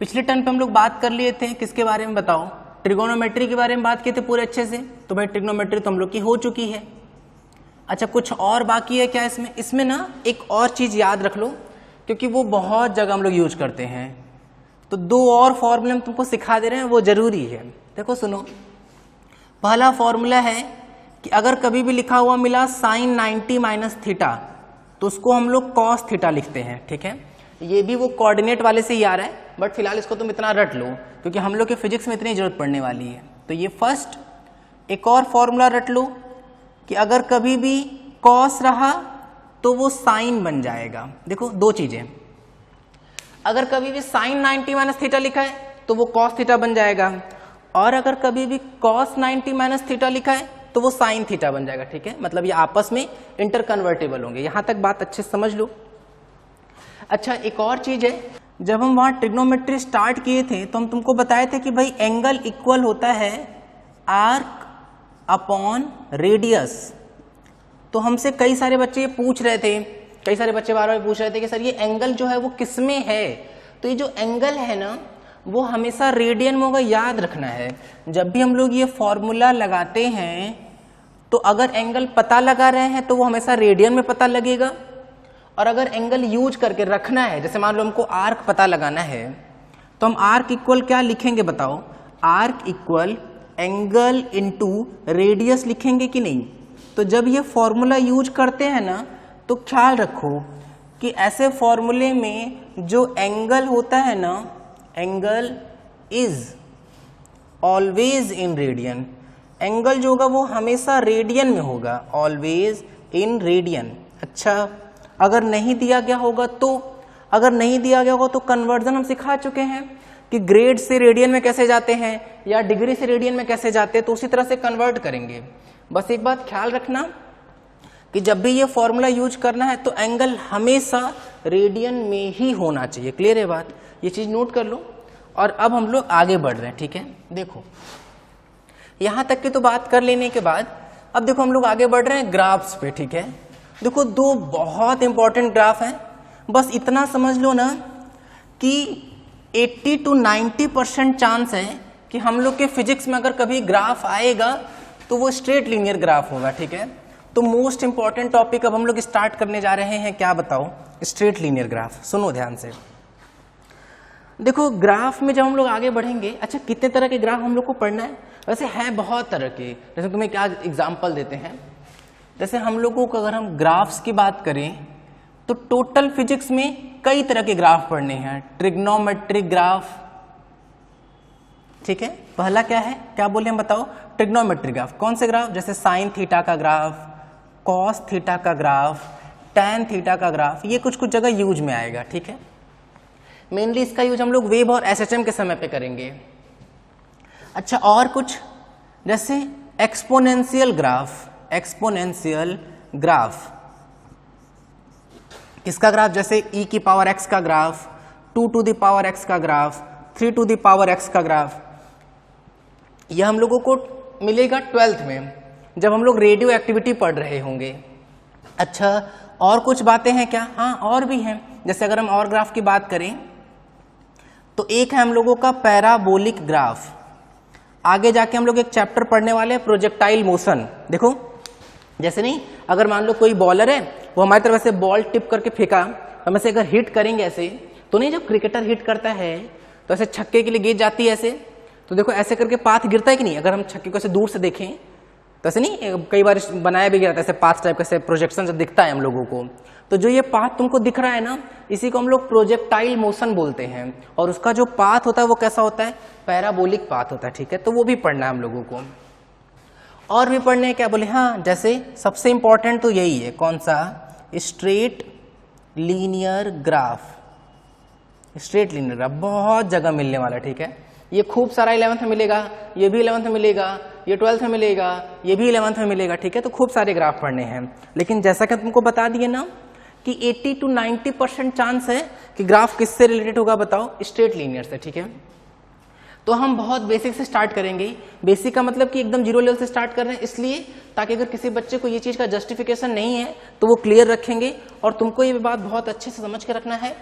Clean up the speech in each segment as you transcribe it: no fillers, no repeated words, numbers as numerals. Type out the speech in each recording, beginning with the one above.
पिछले टर्म पे हम लोग बात कर लिए थे किसके बारे में बताओ, ट्रिगोनोमेट्री के बारे में बात किए थे पूरे अच्छे से। तो भाई ट्रिगोनोमेट्री तो हम लोग की हो चुकी है। अच्छा कुछ और बाकी है क्या इसमें? इसमें ना एक और चीज याद रख लो क्योंकि वो बहुत जगह हम लोग यूज करते हैं। तो दो और फॉर्मूले हम तुमको सिखा दे रहे हैं, वो जरूरी है। देखो सुनो, पहला फॉर्मूला है कि अगर कभी भी लिखा हुआ मिला साइन 90 माइनस थीटा तो उसको हम लोग कॉस थीटा लिखते हैं, ठीक है। ये भी वो कोऑर्डिनेट वाले से ही आ रहा है, बट फिलहाल इसको तुम इतना रट लो क्योंकि हम लोग के फिजिक्स में इतनी जरूरत पड़ने वाली है। तो ये फर्स्ट। एक और फॉर्मूला रट लो कि अगर कभी भी कॉस रहा तो वो साइन बन जाएगा। देखो दो चीजें, अगर कभी भी साइन 90 माइनस थीटा लिखा है तो वो कॉस थीटा बन जाएगा, और अगर कभी भी कॉस 90 माइनस थीटा लिखा है तो वो साइन थीटा बन जाएगा, ठीक है। मतलब ये आपस में इंटर कन्वर्टेबल होंगे। यहां तक बात अच्छे से समझ लो। अच्छा एक और चीज है, जब हम वहां ट्रिग्नोमेट्री स्टार्ट किए थे तो हम तुमको बताए थे कि भाई एंगल इक्वल होता है आर्क अपॉन रेडियस। तो हमसे कई सारे बच्चे ये पूछ रहे थे, कई सारे बच्चे बार बार पूछ रहे थे कि सर ये एंगल जो है वो किसमें है। तो ये जो एंगल है ना वो हमेशा रेडियन में होगा, याद रखना है। जब भी हम लोग ये फॉर्मूला लगाते हैं तो अगर एंगल पता लगा रहे हैं तो वो हमेशा रेडियन में पता लगेगा, और अगर एंगल यूज करके रखना है, जैसे मान लो हमको आर्क पता लगाना है तो हम आर्क इक्वल क्या लिखेंगे बताओ? Arc equal angle into radius लिखेंगे कि नहीं? तो जब ये फॉर्मूला यूज करते हैं ना तो ख्याल रखो कि ऐसे फॉर्मूले में जो एंगल होता है ना, angle is always in radian. Angle जो होगा वो हमेशा रेडियन में होगा, ऑलवेज इन रेडियन। अच्छा अगर नहीं दिया गया होगा तो, अगर नहीं दिया गया होगा तो कन्वर्जन हम सिखा चुके हैं कि ग्रेड से रेडियन में कैसे जाते हैं या डिग्री से रेडियन में कैसे जाते हैं, तो उसी तरह से कन्वर्ट करेंगे। बस एक बात ख्याल रखना कि जब भी ये फॉर्मूला यूज करना है तो एंगल हमेशा रेडियन में ही होना चाहिए। क्लियर है बात? ये चीज नोट कर लो। और अब हम लोग आगे बढ़ रहे हैं, ठीक है। देखो यहां तक की तो बात कर लेने के बाद अब देखो हम लोग आगे बढ़ रहे हैं ग्राफ्स पे, ठीक है। देखो दो बहुत इंपॉर्टेंट ग्राफ हैं, बस इतना समझ लो ना कि 80 to 90% चांस है कि हम लोग के फिजिक्स में अगर कभी ग्राफ आएगा तो वो स्ट्रेट लीनियर ग्राफ होगा, ठीक है। तो मोस्ट इंपॉर्टेंट टॉपिक अब हम लोग स्टार्ट करने जा रहे हैं, क्या बताओ? Straight linear graph. सुनो ध्यान से। देखो ग्राफ में जब हम लोग आगे बढ़ेंगे, अच्छा कितने तरह के ग्राफ हम लोग को पढ़ना है? वैसे हैं बहुत तरह के। जैसे तुम्हें क्या एग्जाम्पल देते हैं, जैसे हम लोगों को अगर हम ग्राफ्स की बात करें तो टोटल फिजिक्स में कई तरह के ग्राफ पढ़ने हैं। ट्रिग्नोमेट्रिक ग्राफ, ठीक है। पहला क्या है, क्या बोले हम बताओ? Trigonometric graph. कौन से ग्राफ? जैसे साइन थीटा का ग्राफ, कॉस थीटा का ग्राफ, टैन थीटा का ग्राफ, ये कुछ कुछ जगह यूज में आएगा, ठीक है। मेनली इसका यूज हम लोग वेव और एसएचएम के समय पे करेंगे। अच्छा और कुछ, जैसे एक्सपोनेंशियल ग्राफ। एक्सपोनेंशियल ग्राफ किसका ग्राफ? जैसे e की पावर x का graph, 2 to the power x का graph, 3 to the power x का ग्राफ। यह हम लोगों को मिलेगा 12th में जब हम लोग रेडियो एक्टिविटी पढ़ रहे होंगे। अच्छा और कुछ बातें हैं क्या? हाँ और भी हैं। जैसे अगर हम और ग्राफ की बात करें तो एक है हम लोगों का पैराबोलिक ग्राफ। आगे जाके हम लोग एक चैप्टर पढ़ने वाले हैं प्रोजेक्टाइल मोशन। देखो जैसे नहीं, अगर मान लो कोई बॉलर है वो हमारी तरफ से बॉल टिप करके फेंका, हम ऐसे अगर हिट करेंगे ऐसे, तो नहीं जब क्रिकेटर हिट करता है तो ऐसे छक्के के लिए गेंद जाती है ऐसे, तो देखो ऐसे करके पाथ गिरता है कि नहीं? अगर हम छक्के को ऐसे दूर से देखें तो ऐसे नहीं, कई बार बनाया भी गया था ऐसे पाथ टाइप का, प्रोजेक्शन से दिखता है हम लोगों को। तो जो ये पाथ तुमको दिख रहा है ना, इसी को हम लोग प्रोजेक्टाइल मोशन बोलते हैं, और उसका जो पाथ होता है वो कैसा होता है? पैराबोलिक पाथ होता है, ठीक है। तो वो भी पढ़ना है हम लोगों को। और भी पढ़ने हैं क्या बोले? हाँ जैसे सबसे इंपॉर्टेंट तो यही है, कौन सा? Straight linear graph. Straight linear graph बहुत जगह मिलने वाला, ठीक है। ये खूब सारा 11th में मिलेगा, ये भी 11th में मिलेगा, ये 12th में मिलेगा, ये भी 11th में मिलेगा, ठीक है। तो खूब सारे ग्राफ पढ़ने हैं। लेकिन जैसा कि तुमको बता दिए ना कि 80 to 90% चांस है कि ग्राफ किससे रिलेटेड होगा बताओ? स्ट्रेट लीनियर से, ठीक है। तो हम बहुत बेसिक से स्टार्ट करेंगे। बेसिक का मतलब कि एकदम जीरो लेवल से स्टार्ट कर रहे हैं, इसलिए ताकि अगर किसी बच्चे को ये चीज का जस्टिफिकेशन नहीं है तो वो क्लियर रखेंगे। और तुमको ये बात बहुत अच्छे से समझ के रखना है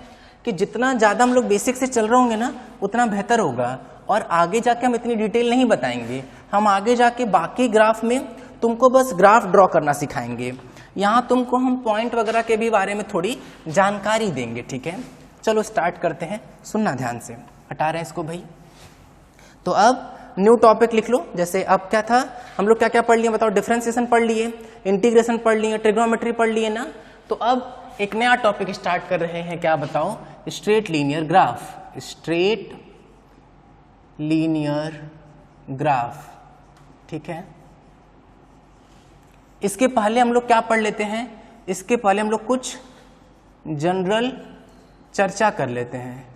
कि जितना ज़्यादा हम लोग बेसिक से चल रहे होंगे ना उतना बेहतर होगा, और आगे जाके हम इतनी डिटेल नहीं बताएंगे। हम आगे जाके बाकी ग्राफ में तुमको बस ग्राफ ड्रॉ करना सिखाएंगे, यहाँ तुमको हम पॉइंट वगैरह के भी बारे में थोड़ी जानकारी देंगे, ठीक है। चलो स्टार्ट करते हैं, सुनना ध्यान से, हटा रहे हैं इसको भाई। तो अब न्यू टॉपिक लिख लो। जैसे अब क्या था, हम लोग क्या क्या पढ़ लिए बताओ, डिफरेंशिएशन पढ़ लिए, इंटीग्रेशन पढ़ लिए, ट्रिग्नोमेट्री पढ़ लिए ना। तो अब एक नया टॉपिक स्टार्ट कर रहे हैं, क्या बताओ, straight linear graph. Straight linear graph, ठीक है। इसके पहले हम लोग क्या पढ़ लेते हैं, इसके पहले हम लोग कुछ जनरल चर्चा कर लेते हैं।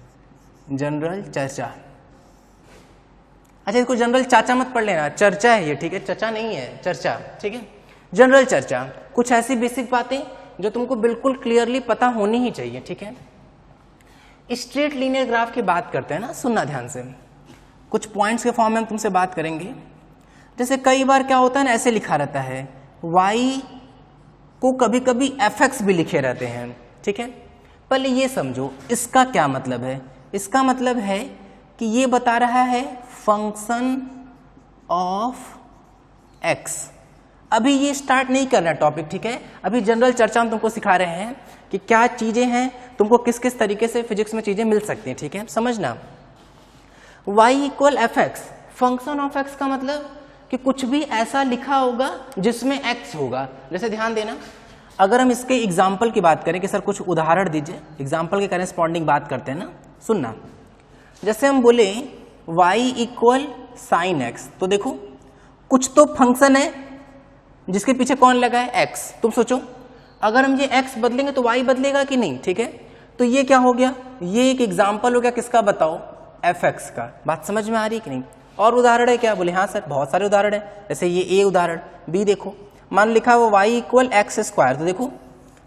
जनरल चर्चा, अच्छा इसको जनरल चाचा मत पढ़ लेना, चर्चा है ये, ठीक है, चर्चा नहीं है, चर्चा, ठीक है। जनरल चर्चा, कुछ ऐसी बेसिक बातें जो तुमको बिल्कुल क्लियरली पता होनी ही चाहिए, ठीक है। स्ट्रेट लीनियर ग्राफ की बात करते हैं ना, सुनना ध्यान से, कुछ पॉइंट्स के फॉर्म में हम तुमसे बात करेंगे। जैसे कई बार क्या होता है ना, ऐसे लिखा रहता है, y को कभी कभी fx भी लिखे रहते हैं, ठीक है। पहले ये समझो इसका क्या मतलब है। इसका मतलब है कि ये बता रहा है फंक्शन ऑफ x। अभी ये स्टार्ट नहीं करना टॉपिक, ठीक है। अभी जनरल चर्चा हम तुमको सिखा रहे हैं कि क्या चीजें हैं, तुमको किस किस तरीके से फिजिक्स में चीजें मिल सकती हैं, ठीक है, समझना। y equal F x, function of x का मतलब कि कुछ भी ऐसा लिखा होगा जिसमें x होगा। जैसे ध्यान देना, अगर हम इसके एग्जाम्पल की बात करें कि सर कुछ उदाहरण दीजिए, एग्जाम्पल के करेस्पॉन्डिंग बात करते हैं ना, सुनना। जैसे हम बोले y इक्वल साइन एक्स, तो देखो कुछ तो फंक्शन है जिसके पीछे कौन लगा है, x। तुम सोचो अगर हम ये x बदलेंगे तो y बदलेगा कि नहीं, ठीक है। तो ये क्या हो गया, ये एक एग्जाम्पल हो गया किसका बताओ, fx का। बात समझ में आ रही है कि नहीं। और उदाहरण है क्या, बोले हाँ सर बहुत सारे उदाहरण है। जैसे ये ए उदाहरण, बी देखो, मान लिखा वो y इक्वल एक्स स्क्वायर, तो देखो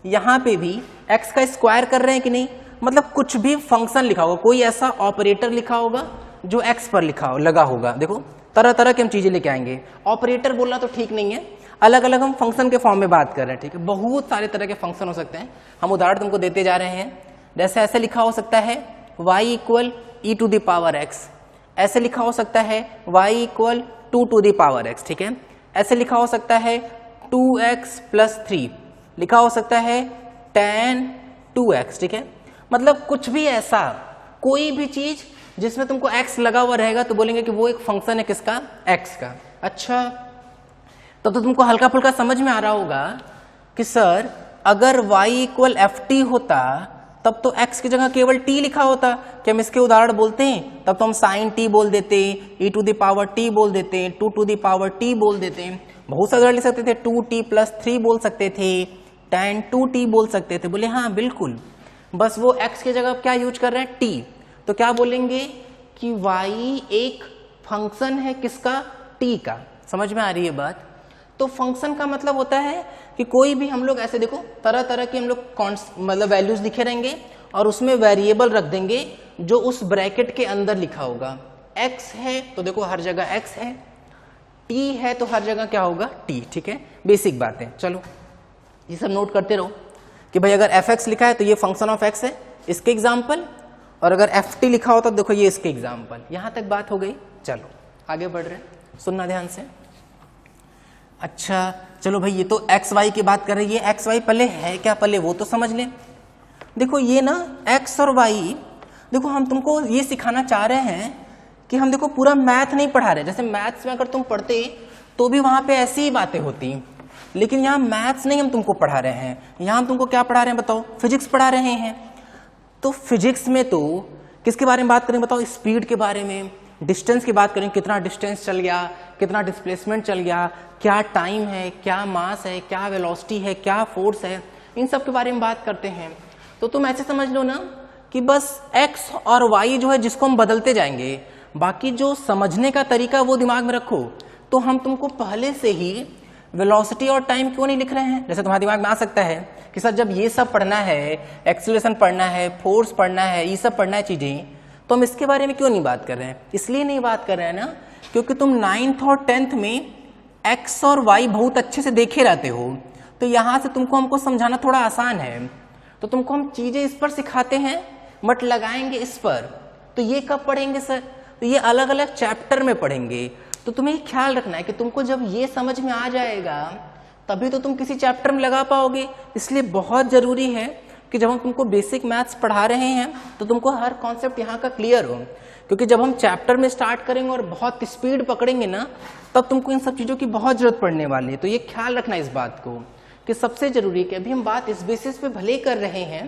यहाँ पे भी x का स्क्वायर कर रहे हैं कि नहीं, मतलब कुछ भी फंक्शन लिखा होगा, कोई ऐसा ऑपरेटर लिखा होगा जो x पर लिखा हो, लगा होगा। देखो तरह तरह की हम चीजें लेके आएंगे। ऑपरेटर बोलना तो ठीक नहीं है, अलग अलग हम फंक्शन के फॉर्म में बात कर रहे हैं, ठीक है। बहुत सारे तरह के फंक्शन हो सकते हैं, हम उदाहरण तुमको देते जा रहे हैं। जैसे ऐसे लिखा हो सकता है y equal e to the power x, ऐसे लिखा हो सकता है y equal 2 to the power x, ठीक है। ऐसे लिखा हो सकता है 2x प्लस 3, लिखा हो सकता है tan 2x, ठीक है। मतलब कुछ भी ऐसा, कोई भी चीज जिसमें तुमको x लगा हुआ रहेगा तो बोलेंगे कि वो एक फंक्शन है किसका, x का। अच्छा तब तो तुमको हल्का फुल्का समझ में आ रहा होगा कि सर अगर y इक्वल एफ टी होता तब तो x की जगह केवल t लिखा होता। कि हम इसके उदाहरण बोलते हैं तब तो हम साइन t बोल देते, e to the power t बोल देते, 2 टू द पावर t बोल देते, बहुत सारे लिख सकते थे, 2t प्लस 3 बोल सकते थे, tan 2t बोल सकते थे। बोले हाँ बिल्कुल, बस वो x की जगह क्या यूज कर रहे हैं, t। तो क्या बोलेंगे कि y एक फंक्शन है किसका, t का। समझ में आ रही है बात। तो फंक्शन का मतलब होता है कि कोई भी हम लोग ऐसे देखो तरह तरह की हम लोग मतलब वैल्यूज लिखे रहेंगे और उसमें वेरिएबल रख देंगे जो उस ब्रैकेट के अंदर लिखा होगा। x है तो देखो हर जगह x है, t है तो हर जगह क्या होगा, t, ठीक है। बेसिक बातें, चलो ये सब नोट करते रहो कि भाई अगर fx लिखा है तो ये फंक्शन ऑफ x है, इसके एग्जाम्पल, और अगर ft लिखा होता तो देखो ये इसके एग्जाम्पल। यहां तक बात हो गई, चलो आगे बढ़ रहे हैं, सुनना ध्यान से। अच्छा चलो भाई ये तो एक्स वाई की बात कर रही है, एक्स वाई पहले है क्या, पहले वो तो समझ लें। देखो ये ना एक्स और वाई, देखो हम तुमको ये सिखाना चाह रहे हैं कि हम देखो पूरा मैथ नहीं पढ़ा रहे। जैसे मैथ्स में अगर तुम पढ़ते तो भी वहां पे ऐसी ही बातें होती, लेकिन यहाँ मैथ्स नहीं हम तुमको पढ़ा रहे हैं, यहाँ हम तुमको क्या पढ़ा रहे हैं बताओ, फिजिक्स पढ़ा रहे हैं। तो फिजिक्स में तो किसके बारे में बात करें बताओ, स्पीड के बारे में, डिस्टेंस की बात करें, कितना डिस्टेंस चल गया, कितना डिस्प्लेसमेंट चल गया, क्या टाइम है, क्या मास है, क्या वेलोसिटी है, क्या फोर्स है, इन सब के बारे में बात करते हैं। तो तुम ऐसे समझ लो ना कि बस x और y जो है जिसको हम बदलते जाएंगे, बाकी जो समझने का तरीका वो दिमाग में रखो। तो हम तुमको पहले से ही वेलोसिटी और टाइम क्यों नहीं लिख रहे हैं। जैसे तुम्हारे दिमाग में आ सकता है कि सर जब ये सब पढ़ना है, एक्सीलरेशन पढ़ना है, फोर्स पढ़ना है, ये सब पढ़ना है चीजें, तो हम इसके बारे में क्यों नहीं बात कर रहे हैं। इसलिए नहीं बात कर रहे हैं ना क्योंकि तुम 9th और 10th में x और y बहुत अच्छे से देखे रहते हो, तो यहां से तुमको हमको समझाना थोड़ा आसान है। तो तुमको हम चीजें इस पर सिखाते हैं बट लगाएंगे इस पर। तो ये कब पढ़ेंगे सर? तो ये अलग अलग चैप्टर में पढ़ेंगे। तो तुम्हें ख्याल रखना है कि तुमको जब ये समझ में आ जाएगा तभी तो तुम किसी चैप्टर में लगा पाओगे। इसलिए बहुत जरूरी है कि जब हम तुमको बेसिक मैथ्स पढ़ा रहे हैं तो तुमको हर कॉन्सेप्ट यहाँ का क्लियर हो, क्योंकि जब हम चैप्टर में स्टार्ट करेंगे और बहुत स्पीड पकड़ेंगे ना तब तुमको इन सब चीज़ों की बहुत जरूरत पड़ने वाली है। तो ये ख्याल रखना इस बात को कि सबसे जरूरी है कि अभी हम बात इस बेसिस पे भले कर रहे हैं,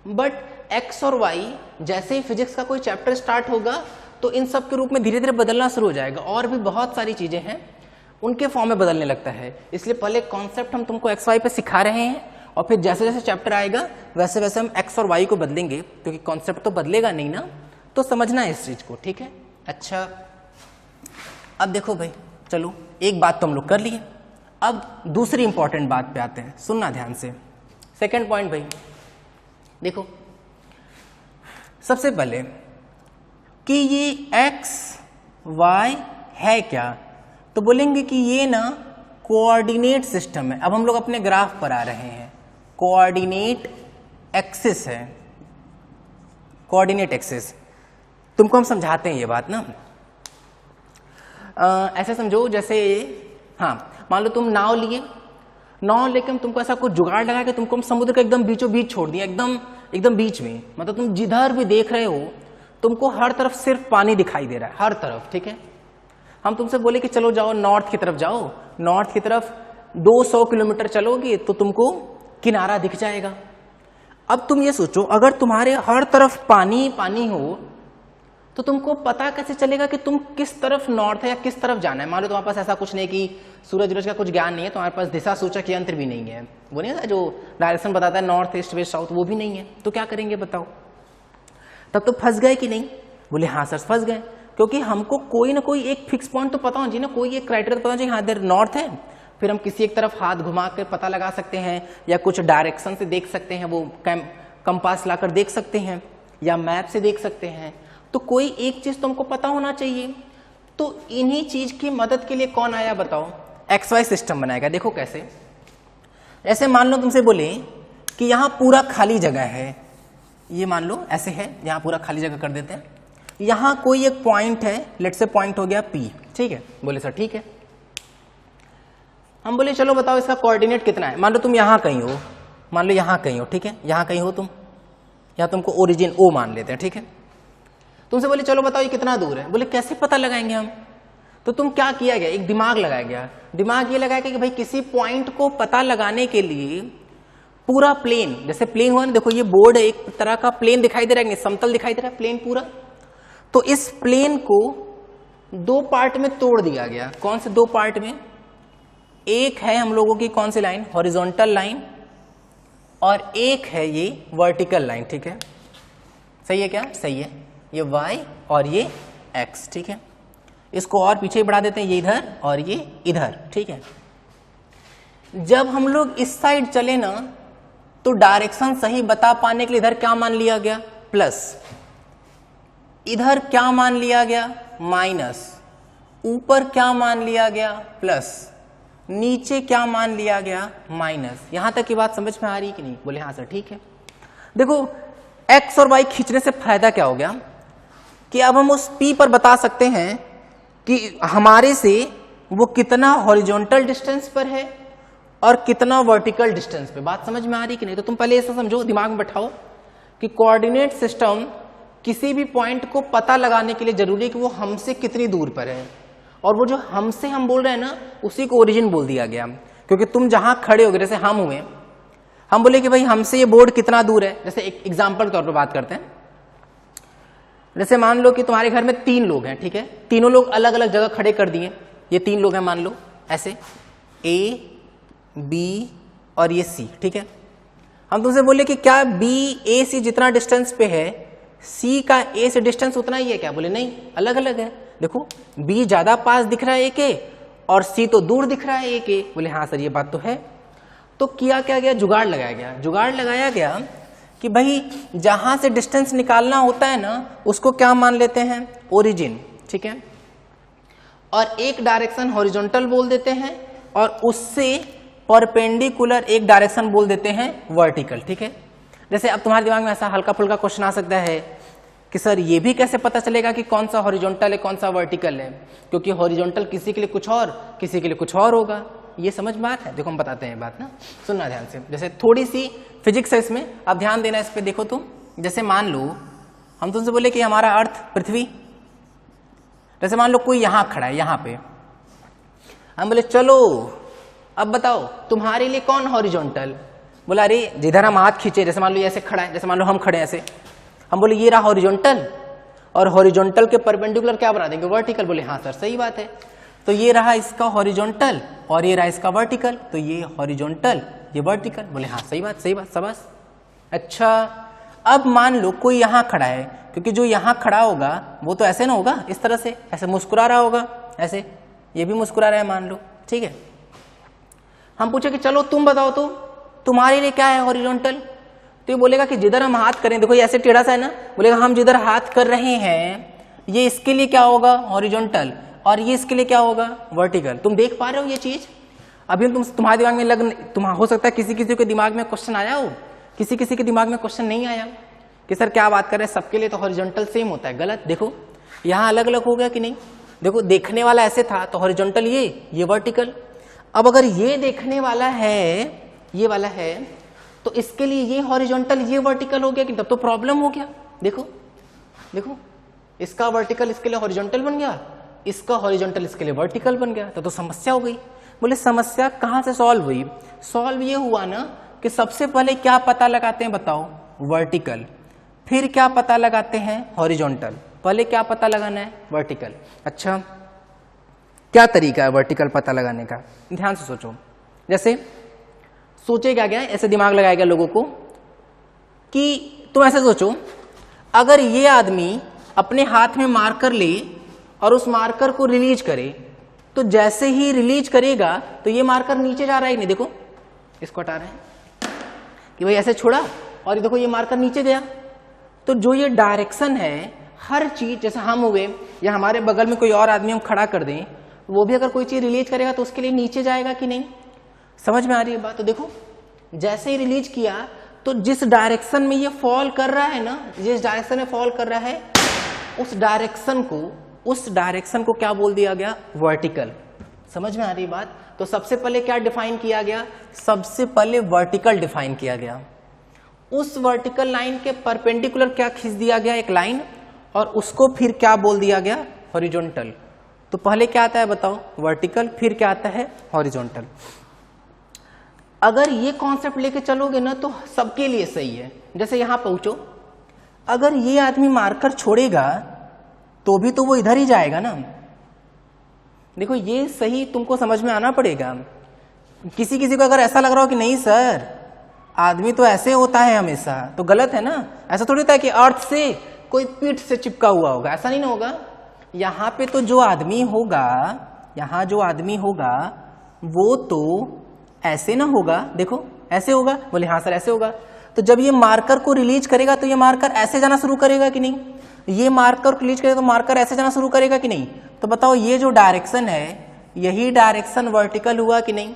बट एक्स और वाई जैसे ही फिजिक्स का कोई चैप्टर स्टार्ट होगा तो इन सब के रूप में धीरे धीरे बदलना शुरू हो जाएगा। और भी बहुत सारी चीजें हैं उनके फॉर्म में बदलने लगता है। इसलिए पहले कॉन्सेप्ट हम तुमको एक्स वाई पे सिखा रहे हैं और फिर जैसे जैसे चैप्टर आएगा वैसे वैसे हम एक्स और वाई को बदलेंगे, क्योंकि कॉन्सेप्ट तो बदलेगा नहीं ना। तो समझना है इस चीज को, ठीक है। अच्छा अब देखो भाई, चलो एक बात तो हम लोग कर लिए, अब दूसरी इंपॉर्टेंट बात पे आते हैं, सुनना ध्यान से। सेकंड पॉइंट भाई देखो, सबसे पहले कि ये एक्स वाई है क्या, तो बोलेंगे कि ये ना कोऑर्डिनेट सिस्टम है। अब हम लोग अपने ग्राफ पर आ रहे हैं, कोऑर्डिनेट एक्सिस है, कोऑर्डिनेट एक्सिस। तुमको हम समझाते हैं ये बात ना, ऐसे समझो जैसे, हाँ मान लो तुम नाव लिए, नाव लेके हम तुमको ऐसा कुछ जुगाड़ लगा के तुमको हम समुद्र के एकदम बीचों बीच छोड़ दिया, एकदम बीच में। मतलब तुम जिधर भी देख रहे हो तुमको हर तरफ सिर्फ पानी दिखाई दे रहा है, हर तरफ, ठीक है। हम तुमसे बोले कि चलो जाओ नॉर्थ की तरफ जाओ, नॉर्थ की तरफ 200 किलोमीटर चलोगे तो तुमको किनारा दिख जाएगा। अब तुम ये सोचो, अगर तुम्हारे हर तरफ पानी पानी हो तो तुमको पता कैसे चलेगा कि तुम किस तरफ नॉर्थ है या किस तरफ जाना है। मान लो तुम्हारे पास ऐसा कुछ नहीं कि सूरज का कुछ ज्ञान नहीं है, तुम्हारे पास दिशा सूचक यंत्र भी नहीं है, वो नहीं है जो डायरेक्शन बताता है नॉर्थ ईस्ट वेस्ट साउथ, वो भी नहीं है। तो क्या करेंगे बताओ? तब तो फंस गए कि नहीं? बोले हाँ सर फंस गए, क्योंकि हमको कोई ना कोई एक फिक्स पॉइंट तो पता होना चाहिए ना, कोई एक क्राइटेरिया पता होना चाहिए, हाँ इधर नॉर्थ है। फिर हम किसी एक तरफ हाथ घुमा कर पता लगा सकते हैं, या कुछ डायरेक्शन से देख सकते हैं, वो कंपास लाकर देख सकते हैं, या मैप से देख सकते हैं। तो कोई एक चीज तुमको पता होना चाहिए। तो इन्हीं चीज की मदद के लिए कौन आया बताओ? एक्स वाई सिस्टम बनाएगा। देखो कैसे, ऐसे मान लो तुमसे बोले कि यहाँ पूरा खाली जगह है, ये मान लो ऐसे है, यहाँ पूरा खाली जगह कर देते हैं, यहाँ कोई एक पॉइंट है, लेट से पॉइंट हो गया P, ठीक है। बोले सर ठीक है। हम बोले चलो बताओ इसका कोऑर्डिनेट कितना है। मान लो तुम यहाँ कहीं हो, मान लो यहाँ कहीं हो, ठीक है, यहाँ कहीं हो तुम, यहाँ तुमको ओरिजिन O मान लेते हैं, ठीक है। तुमसे बोले चलो बताओ ये कितना दूर है। बोले कैसे पता लगाएंगे हम? तो तुम क्या किया गया, एक दिमाग लगाया गया। दिमाग ये लगाया कि भाई किसी पॉइंट को पता लगाने के लिए पूरा प्लेन, जैसे प्लेन हुआ ना, देखो ये बोर्ड है, एक तरह का प्लेन दिखाई दे रहा है, समतल दिखाई दे रहा है प्लेन पूरा। तो इस प्लेन को दो पार्ट में तोड़ दिया गया। कौन से दो पार्ट में? एक है हम लोगों की कौन सी लाइन, हॉरिजॉन्टल लाइन, और एक है ये वर्टिकल लाइन, ठीक है। सही है क्या? सही है। ये y और ये x, ठीक है। इसको और पीछे बढ़ा देते हैं, ये इधर और ये इधर, ठीक है। जब हम लोग इस साइड चले ना तो डायरेक्शन सही बता पाने के लिए इधर क्या मान लिया गया? प्लस। इधर क्या मान लिया गया? माइनस। ऊपर क्या मान लिया गया? प्लस। नीचे क्या मान लिया गया? माइनस। यहां तक की बात समझ में आ रही कि नहीं? बोले हाँ सर ठीक है। देखो x और y खींचने से फायदा क्या हो गया कि अब हम उस P पर बता सकते हैं कि हमारे से वो कितना हॉरिजॉन्टल डिस्टेंस पर है और कितना वर्टिकल डिस्टेंस पे। बात समझ में आ रही कि नहीं? तो तुम पहले ऐसा समझो, दिमाग में बैठाओ कि कोऑर्डिनेट सिस्टम किसी भी पॉइंट को पता लगाने के लिए जरूरी है कि वो हमसे कितनी दूर पर है, और वो जो हमसे हम बोल रहे हैं ना उसी को ओरिजिन बोल दिया गया। क्योंकि तुम जहां खड़े हो, जैसे हम हुए, हम बोले कि भाई हमसे ये बोर्ड कितना दूर है। जैसे एक एग्जाम्पल के तौर पर बात करते हैं, जैसे मान लो कि तुम्हारे घर में 3 लोग हैं, ठीक है। तीनों लोग अलग अलग जगह खड़े कर दिए, ये 3 लोग हैं मान लो, ऐसे A, B और ये C, ठीक है। हम तुमसे बोले कि क्या B A से जितना डिस्टेंस पे है C का A से डिस्टेंस उतना ही है क्या? बोले नहीं, अलग अलग है। देखो B ज्यादा पास दिख रहा है A के और C तो दूर दिख रहा है A के। बोले हाँ सर ये बात तो है। तो किया क्या गया? जुगाड़ लगाया गया। जुगाड़ लगाया गया कि भाई जहां से डिस्टेंस निकालना होता है ना उसको क्या मान लेते हैं? ओरिजिन, ठीक है। और एक डायरेक्शन हॉरिजॉन्टल बोल देते हैं और उससे परपेंडिकुलर एक डायरेक्शन बोल देते हैं वर्टिकल, ठीक है। जैसे अब तुम्हारे दिमाग में ऐसा हल्का फुल्का क्वेश्चन आ सकता है कि सर ये भी कैसे पता चलेगा कि कौन सा हॉरिजॉन्टल है कौन सा वर्टिकल है, क्योंकि हॉरिजॉन्टल किसी के लिए कुछ और किसी के लिए कुछ और होगा। ये समझ में आता है? देखो हम बताते हैं बात ना, सुनना ध्यान से। जैसे थोड़ी सी फिजिक्स है इसमें, अब ध्यान देना इस पे। देखो तुम, जैसे मान लो हम तुमसे बोले कि हमारा अर्थ पृथ्वी, जैसे मान लो कोई यहां खड़ा है, यहां पे हम बोले चलो अब बताओ तुम्हारे लिए कौन हॉरिजॉन्टल। बोला अरे जिधर हम हाथ खींचे, जैसे मान लो ऐसे खड़ा है, जैसे मान लो हम खड़े हैं ऐसे, हम बोले ये रहा हॉरिजॉन्टल, और हॉरिजॉन्टल के परपेंडिकुलर क्या बना देंगे? वर्टिकल। बोले हाँ सर सही बात है। तो ये रहा इसका हॉरिजॉन्टल और ये रहा इसका वर्टिकल, तो ये हॉरिजॉन्टल ये वर्टिकल। बोले हाँ सही बात शाबाश। अच्छा अब मान लो कोई यहाँ खड़ा है, क्योंकि जो यहाँ खड़ा होगा वो तो ऐसे ना होगा, इस तरह से ऐसे मुस्कुरा रहा होगा, ऐसे ये भी मुस्कुरा रहा है मान लो, ठीक है। हम पूछे कि चलो तुम बताओ तो तुम्हारे लिए क्या है हॉरिजॉन्टल, तो ये बोलेगा कि जिधर हम हाथ करें, देखो ये ऐसे टेढ़ा सा है ना, बोलेगा हम जिधर हाथ कर रहे हैं ये इसके लिए क्या होगा? हॉरिजॉन्टल, और ये इसके लिए क्या होगा? वर्टिकल। तुम देख पा रहे हो ये चीज? अभी तुम्हारे दिमाग में हो सकता है किसी किसी के दिमाग में क्वेश्चन आया हो, किसी किसी के दिमाग में क्वेश्चन नहीं आया कि सर क्या बात कर रहे हैं, सबके लिए तो हॉरिजॉन्टल सेम होता है। गलत। देखो यहाँ अलग अलग हो गया कि नहीं। देखो देखने वाला ऐसे था तो हॉरिजॉन्टल ये वर्टिकल। अब अगर ये देखने वाला है, ये वाला है, तो इसके लिए ये हॉरिजॉन्टल ये वर्टिकल हो गया कि तब तो प्रॉब्लम हो गया। देखो देखो इसका वर्टिकल इसके लिए हॉरिजॉन्टल बन गया, इसका हॉरिजॉन्टल इसके लिए वर्टिकल बन गया, तो समस्या हो गई। बोले समस्या कहां से सॉल्व हुई? सॉल्व ये हुआ ना कि सबसे पहले क्या पता लगाते हैं बताओ? वर्टिकल। फिर क्या पता लगाते हैं? हॉरिजॉन्टल। पहले क्या पता लगाना है? वर्टिकल। अच्छा क्या तरीका है वर्टिकल पता लगाने का? ध्यान से सोचो। जैसे सोचे क्या गया, ऐसे दिमाग लगाया गया लोगों को कि तुम ऐसे सोचो, अगर ये आदमी अपने हाथ में मार्कर ले और उस मार्कर को रिलीज करे, तो जैसे ही रिलीज करेगा तो ये मार्कर नीचे जा रहा है नहीं, देखो इसको हटा रहे हैं कि भाई ऐसे छोड़ा और ये देखो ये मार्कर नीचे गया। तो जो ये डायरेक्शन है हर चीज, जैसे हम हो गए या हमारे बगल में कोई और आदमी हम खड़ा कर दें, वो भी अगर कोई चीज रिलीज करेगा तो उसके लिए नीचे जाएगा कि नहीं? समझ में आ रही है बात? तो देखो जैसे ही रिलीज किया तो जिस डायरेक्शन में ये फॉल कर रहा है ना, जिस डायरेक्शन में फॉल कर रहा है उस डायरेक्शन को क्या बोल दिया गया? वर्टिकल। समझ में आ रही बात? तो सबसे पहले क्या डिफाइन किया गया? सबसे पहले वर्टिकल डिफाइन किया गया। उस वर्टिकल लाइन के परपेंडिकुलर क्या खींच दिया गया? एक लाइन, और उसको फिर क्या बोल दिया गया? हॉरिजॉन्टल। तो पहले क्या आता है बताओ? वर्टिकल। फिर क्या आता है? हॉरिजॉन्टल। अगर ये कॉन्सेप्ट लेके चलोगे ना तो सबके लिए सही है। जैसे यहां पहुंचो, अगर ये आदमी मार्कर छोड़ेगा तो भी तो वो इधर ही जाएगा ना। देखो ये सही तुमको समझ में आना पड़ेगा। किसी किसी को अगर ऐसा लग रहा हो कि नहीं सर आदमी तो ऐसे होता है हमेशा, तो गलत है ना। ऐसा थोड़ी होता है कि अर्थ से कोई पीठ से चिपका हुआ होगा, ऐसा नहीं ना होगा। यहाँ पे तो जो आदमी होगा, यहाँ जो आदमी होगा वो तो ऐसे ना होगा, देखो ऐसे होगा। बोले हाँ सर ऐसे होगा। तो जब ये मार्कर को रिलीज करेगा तो ये मार्कर ऐसे जाना शुरू करेगा कि नहीं? ये मार्कर को रिलीज करेगा तो मार्कर ऐसे जाना शुरू करेगा कि नहीं? तो बताओ ये जो डायरेक्शन है यही डायरेक्शन वर्टिकल हुआ कि नहीं?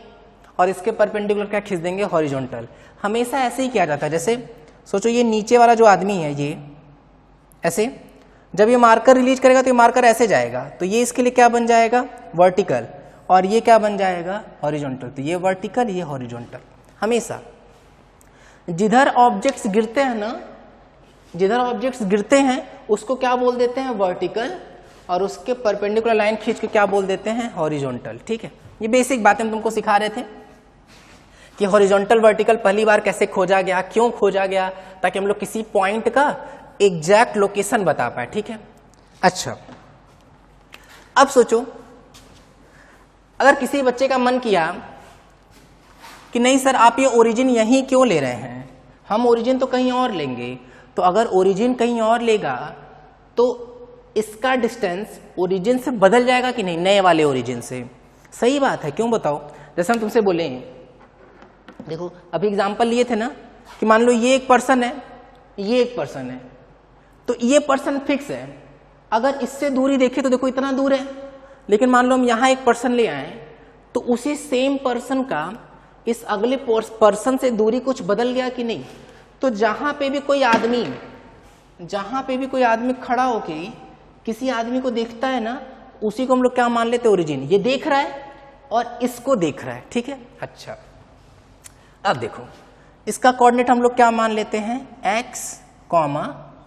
और इसके परपेंडिकुलर क्या खींच देंगे? हॉरिजॉन्टल। हमेशा ऐसे ही किया जाता है। जैसे सोचो ये नीचे वाला जो आदमी है ये ऐसे, जब ये मार्कर रिलीज करेगा तो ये मार्कर ऐसे जाएगा, तो ये इसके लिए क्या बन जाएगा? वर्टिकल। और ये क्या बन जाएगा? हॉरिजॉन्टल। तो ये वर्टिकल ये हॉरिजॉन्टल। हमेशा जिधर ऑब्जेक्ट्स गिरते हैं ना, जिधर ऑब्जेक्ट्स गिरते हैं उसको क्या बोल देते हैं? वर्टिकल। और उसके परपेंडिकुलर लाइन खींच के क्या बोल देते हैं? हॉरिजॉन्टल। ठीक है, ये बेसिक बातें हम तुमको सिखा रहे थे कि हॉरिजॉन्टल वर्टिकल पहली बार कैसे खोजा गया, क्यों खोजा गया, ताकि हम लोग किसी पॉइंट का एग्जैक्ट लोकेशन बता पाए। ठीक है। अच्छा अब सोचो, अगर किसी बच्चे का मन किया कि नहीं सर आप ये ओरिजिन यहीं क्यों ले रहे हैं, हम ओरिजिन तो कहीं और लेंगे। तो अगर ओरिजिन कहीं और लेगा तो इसका डिस्टेंस ओरिजिन से बदल जाएगा कि नहीं? नए वाले ओरिजिन से। सही बात है, क्यों बताओ? जैसे हम तुमसे बोले, देखो अभी एग्जांपल लिए थे ना कि मान लो ये एक पर्सन है, ये एक पर्सन है, तो ये पर्सन फिक्स है। अगर इससे दूरी देखें तो देखो इतना दूर है, लेकिन मान लो हम यहां एक पर्सन ले आए तो उसी सेम पर्सन का इस अगले पर्सन से दूरी कुछ बदल गया कि नहीं? तो जहां पे भी कोई आदमी खड़ा होके किसी आदमी को देखता है ना, उसी को हम लोग क्या मान लेते हैं, ओरिजिन। ये देख रहा है और इसको देख रहा है, ठीक है। अच्छा, अब देखो इसका कोऑर्डिनेट हम लोग क्या मान लेते हैं, x,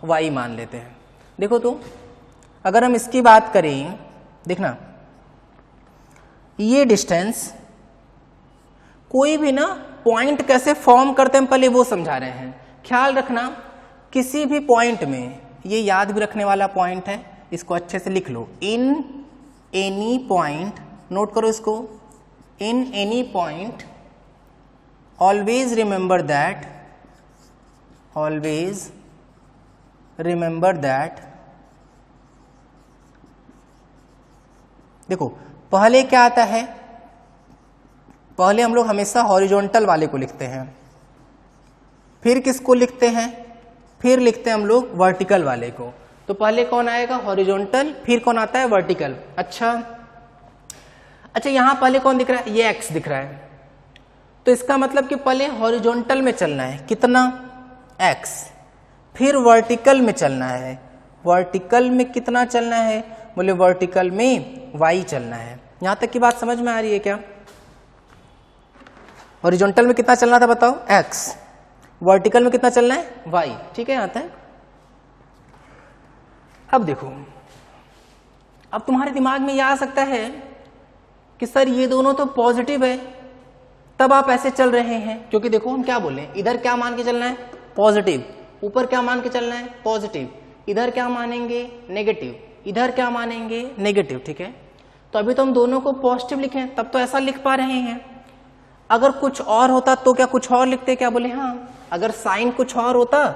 y मान लेते हैं। देखो तो अगर हम इसकी बात करें, देखना ये डिस्टेंस, कोई भी ना पॉइंट कैसे फॉर्म करते हैं हम पहले वो समझा रहे हैं। ख्याल रखना किसी भी पॉइंट में, ये याद भी रखने वाला पॉइंट है, इसको अच्छे से लिख लो। इन एनी पॉइंट, नोट करो इसको, in any point always remember that, देखो पहले क्या आता है, पहले हम लोग हमेशा हॉरिजॉन्टल वाले को लिखते हैं, फिर किसको लिखते हैं, फिर लिखते हैं हम लोग वर्टिकल वाले को। तो पहले कौन आएगा, हॉरिजॉन्टल, फिर कौन आता है, वर्टिकल। अच्छा, यहां पहले कौन दिख रहा है, ये x दिख रहा है, तो इसका मतलब कि पहले हॉरिजॉन्टल में चलना है, कितना, x, फिर वर्टिकल में चलना है। वर्टिकल में कितना चलना है, बोले वर्टिकल में y चलना है। यहां तक की बात समझ में आ रही है क्या? हॉरिजॉन्टल में कितना चलना था बताओ, x, वर्टिकल में कितना चलना है, y, ठीक है। यहां तक अब देखो, अब तुम्हारे दिमाग में यह आ सकता है कि सर ये दोनों तो पॉजिटिव है, तब आप ऐसे चल रहे हैं, क्योंकि देखो हम क्या बोले, इधर क्या मान के चलना है, पॉजिटिव, ऊपर क्या मान के चलना है, पॉजिटिव, इधर क्या मानेंगे, नेगेटिव, इधर क्या मानेंगे, नेगेटिव, ठीक है। तो अभी तो हम दोनों को पॉजिटिव लिखे, तब तो ऐसा लिख पा रहे हैं। अगर कुछ और होता तो क्या कुछ और लिखते, क्या बोले, हाँ, अगर साइन कुछ और होता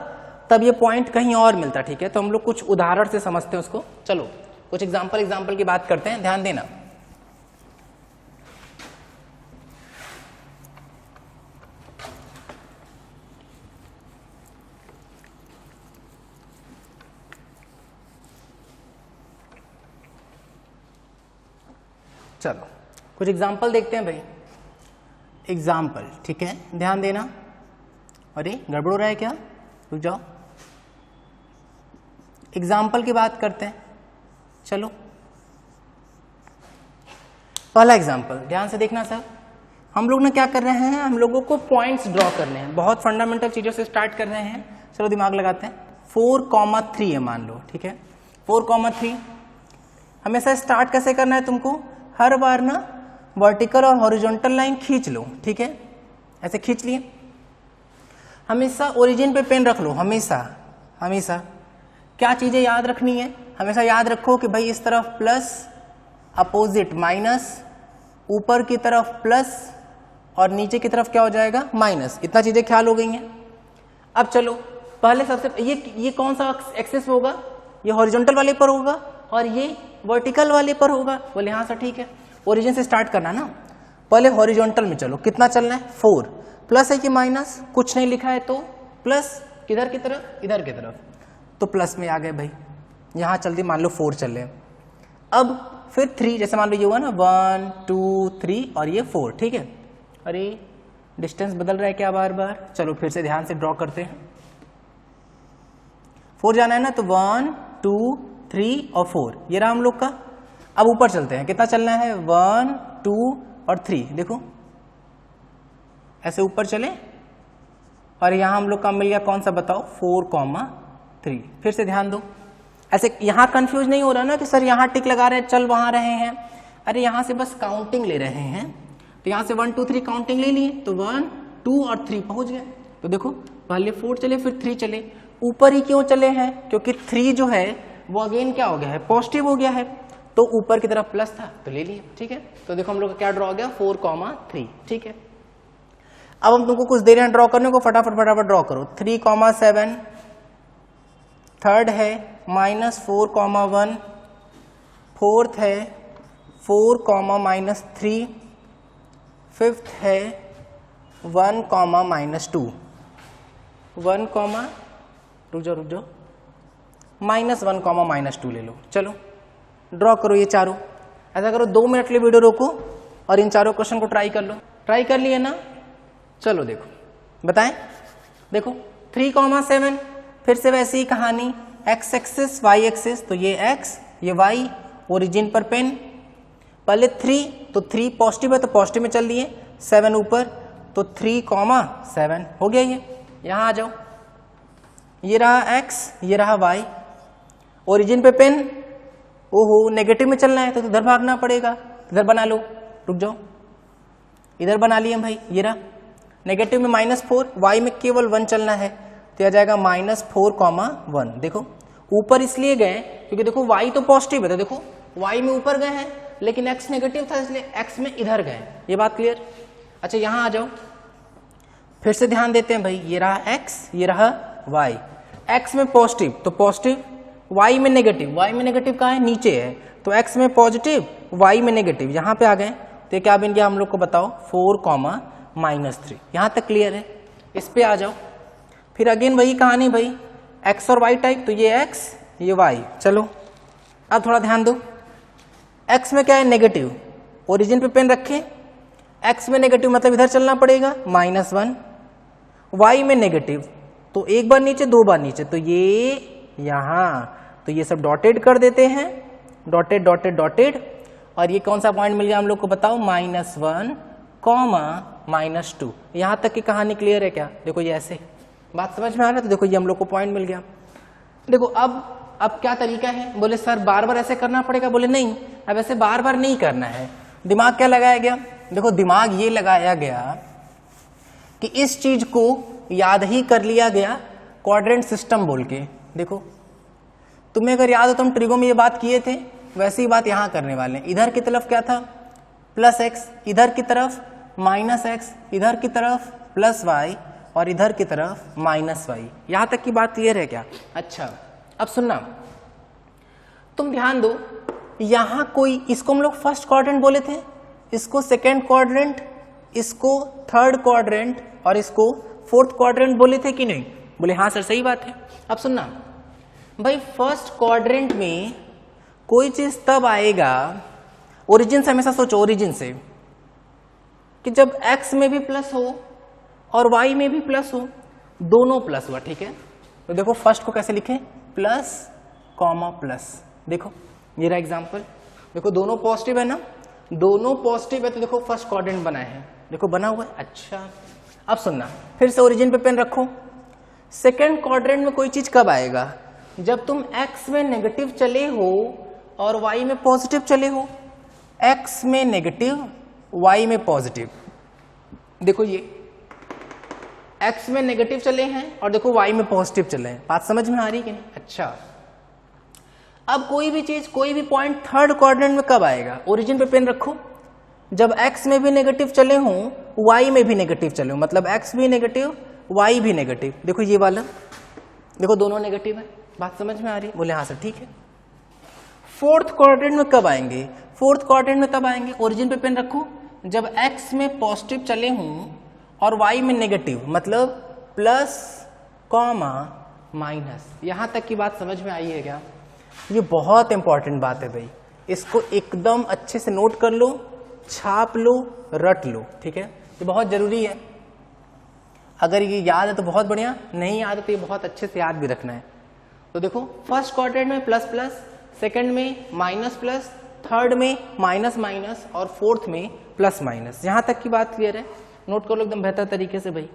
तब ये पॉइंट कहीं और मिलता, ठीक है। तो हम लोग कुछ उदाहरण से समझते हैं उसको। चलो कुछ एग्जाम्पल की बात करते हैं, ध्यान देना। चलो कुछ एग्जाम्पल देखते हैं भाई, एग्जाम्पल, ठीक है, ध्यान देना। अरे गड़बड़ हो रहा है क्या, रुक जाओ, एग्जाम्पल की बात करते हैं। चलो पहला एग्जाम्पल ध्यान से देखना सर। हम लोग ना क्या कर रहे हैं, हम लोगों को पॉइंट्स ड्रॉ करने हैं, बहुत फंडामेंटल चीजों से स्टार्ट कर रहे हैं। चलो दिमाग लगाते हैं। 4,3 है मान लो, ठीक है, 4,3। हमेशा स्टार्ट कैसे करना है तुमको, हर बार ना वर्टिकल और हॉरिजॉन्टल लाइन खींच लो, ठीक है, ऐसे खींच लिए। हमेशा ओरिजिन पे पेन रख लो, हमेशा क्या चीजें याद रखनी है, हमेशा याद रखो कि भाई इस तरफ प्लस, अपोजिट माइनस, ऊपर की तरफ प्लस और नीचे की तरफ क्या हो जाएगा, माइनस। इतना चीजें ख्याल हो गई हैं। अब चलो पहले सबसे ये कौन सा एक्सेस होगा, ये हॉरिजॉन्टल वाले पर होगा और ये वर्टिकल वाले पर होगा, बोले हाँ सर ठीक है। ओरिजिन से स्टार्ट करना ना, पहले हॉरिजॉन्टल में चलो, कितना चलना है, 4, प्लस है कि माइनस, कुछ नहीं लिखा है तो प्लस, किधर की तरफ, इधर की तरफ, तो प्लस में आ गए भाई। यहां जल्दी मान लो 4 चल रहे। अब फिर 3, जैसे मान लो ये हुआ ना 1 2 3 और ये 4, ठीक है। अरे डिस्टेंस बदल रहा है क्या बार बार, चलो फिर से ध्यान से ड्रॉ करते हैं। 4 जाना है ना, तो 1 2 3 और 4, ये रहा हम लोग का। अब ऊपर चलते हैं, कितना चलना है, 1 2 और 3, देखो ऐसे ऊपर चले और यहां हम लोग का मिल गया कौन सा बताओ, 4,3। फिर से ध्यान दो, ऐसे यहां कंफ्यूज नहीं हो रहा ना कि सर यहां टिक लगा रहे हैं, चल वहां रहे हैं। अरे यहां से बस काउंटिंग ले रहे हैं, तो यहां से 1 2 3 काउंटिंग ले लिए, तो 1 2 और 3 पहुंच गए। तो देखो पहले 4 चले फिर 3 चले। ऊपर ही क्यों चले हैं, क्योंकि 3 जो है वो अगेन क्या हो गया है, पॉजिटिव हो गया है, तो ऊपर की तरफ प्लस था तो ले लिए, ठीक है। तो देखो हम लोग का क्या ड्रॉ हो गया, 4,3, ठीक है। अब हम तुमको कुछ दे रहे हैं ड्रॉ करने को, फटाफट ड्रॉ करो। 3,7, थर्ड है -4,1, फोर्थ है 4,-3, फिफ्थ है 1,-2, 1, रुक जाओ, -1,-2 ले लो। चलो ड्रॉ करो ये चारों। ऐसा करो 2 मिनट के लिए वीडियो रोको और इन चारों क्वेश्चन को ट्राई कर लो। ट्राई कर लिए ना, चलो देखो बताएं। देखो 3,7 फिर से वैसी ही कहानी, x एक्सिस y एक्सिस, तो ये x ये y, ओरिजिन पर पेन, पहले 3 तो 3 पॉजिटिव है तो पॉजिटिव में चल दिए, 7 ऊपर तो 3,7 हो गया। ये यहाँ आ जाओ, ये रहा x ये रहा y, ओरिजिन पे पेन, ओहो नेगेटिव में चलना है तो इधर भागना पड़ेगा, इधर बना लो, रुक जाओ, इधर बना लिए भाई, ये रहा नेगेटिव में -4, y में केवल 1 चलना है तो आ जाएगा -4,1। देखो ऊपर इसलिए गए क्योंकि देखो y तो पॉजिटिव है, तो देखो y में ऊपर गए हैं लेकिन x नेगेटिव था इसलिए x में इधर गए, ये बात क्लियर। अच्छा यहाँ आ जाओ, फिर से ध्यान देते हैं भाई, ये रहा x ये रहा y, x में पॉजिटिव तो पॉजिटिव, y में नेगेटिव, y में नेगेटिव कहाँ है, नीचे है, तो x में पॉजिटिव y में नेगेटिव, यहाँ पे आ गए तो क्या बन गया हम लोग को बताओ, 4,-3। यहाँ तक क्लियर है। इस पे आ जाओ, फिर अगेन वही कहानी भाई, x और y टाइप, तो ये x ये y। चलो अब थोड़ा ध्यान दो, x में क्या है नेगेटिव, ओरिजिन पे पेन रखे, x में नेगेटिव मतलब इधर चलना पड़ेगा -1, y में नेगेटिव तो एक बार नीचे दो बार नीचे, तो ये यहाँ, तो ये सब डॉटेड कर देते हैं, डॉटेड डॉटेड डॉटेड, और ये कौन सा पॉइंट मिल गया हम लोग को बताओ, -1, -2। यहाँ तक की कहानी क्लियर है क्या? देखो ये ऐसे बात समझ में आ रहा है, तो देखो ये हम लोग को पॉइंट मिल गया। देखो अब क्या तरीका है, बोले सर बार बार ऐसे करना पड़ेगा, बोले नहीं अब ऐसे बार बार नहीं करना है। दिमाग क्या लगाया गया, देखो दिमाग ये लगाया गया कि इस चीज को याद ही कर लिया गया क्वाड्रेंट सिस्टम बोल के। देखो तुम्हें अगर याद हो तो हम ट्रिगो में ये बात किए थे, वैसी बात यहां करने वाले हैं। इधर की तरफ क्या था +x, इधर की तरफ -x, इधर की तरफ +y और इधर की तरफ -y। यहां तक की बात क्लियर है क्या? अच्छा अब सुनना, तुम ध्यान दो, यहां कोई, इसको हम लोग फर्स्ट क्वाड्रेंट बोले थे, इसको सेकेंड क्वाड्रेंट, इसको थर्ड क्वाड्रेंट और इसको फोर्थ क्वाड्रेंट बोले थे कि नहीं? बोले हाँ सर सही बात है। अब सुनना भाई, फर्स्ट क्वाड्रेंट में कोई चीज तब आएगा, ओरिजिन से हमेशा सोचो, ओरिजिन से, कि जब x में भी प्लस हो और y में भी प्लस हो, दोनों प्लस हुआ, ठीक है? तो देखो फर्स्ट को कैसे लिखें, प्लस कॉमा प्लस। देखो ये रहा एग्जाम्पल, देखो दोनों पॉजिटिव है ना, दोनों पॉजिटिव है तो देखो फर्स्ट क्वाड्रेंट बना है, देखो बना हुआ है। अच्छा अब सुनना, फिर से ओरिजिन पे पेन रखो, सेकेंड क्वाड्रेंट में कोई चीज कब आएगा, जब तुम x में नेगेटिव चले हो और y में पॉजिटिव चले हो, x में नेगेटिव y में पॉजिटिव। देखो ये x में नेगेटिव चले हैं और देखो y में पॉजिटिव चले हैं, बात समझ में आ रही कि नहीं? अच्छा अब कोई भी चीज, कोई भी पॉइंट थर्ड क्वाड्रेंट में कब आएगा, ओरिजिन पे पेन रखो, जब x में भी नेगेटिव चले हों, y में भी नेगेटिव चले हो, मतलब x भी नेगेटिव y भी नेगेटिव। देखो ये वाला, देखो दोनों नेगेटिव है, बात समझ में आ रही है? बोले हाँ सर ठीक है। फोर्थ क्वाड्रेंट में कब आएंगे, फोर्थ क्वाड्रेंट में तब आएंगे, ओरिजिन पे पेन रखो, जब x में पॉजिटिव चले हों और y में नेगेटिव, मतलब प्लस कॉमा माइनस। यहां तक की बात समझ में आई है क्या? ये बहुत इंपॉर्टेंट बात है भाई, इसको एकदम अच्छे से नोट कर लो, छाप लो, रट लो, ठीक है? ये बहुत जरूरी है, अगर ये याद है तो बहुत बढ़िया, नहीं याद है तो ये बहुत अच्छे से याद भी रखना है। तो देखो फर्स्ट क्वाड्रेंट में प्लस प्लस, सेकंड में माइनस प्लस, थर्ड में माइनस माइनस और फोर्थ में प्लस माइनस। यहां तक की बात क्लियर है? नोट कर लो एकदम बेहतर तरीके से भाई।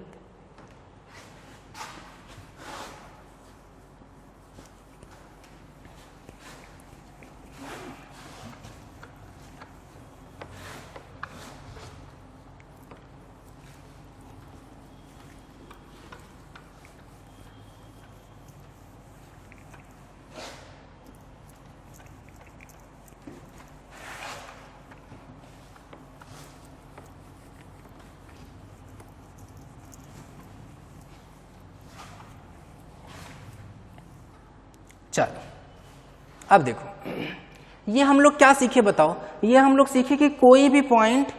चलो अब देखो, ये हम लोग क्या सीखे बताओ, ये हम लोग सीखे कि कोई भी पॉइंट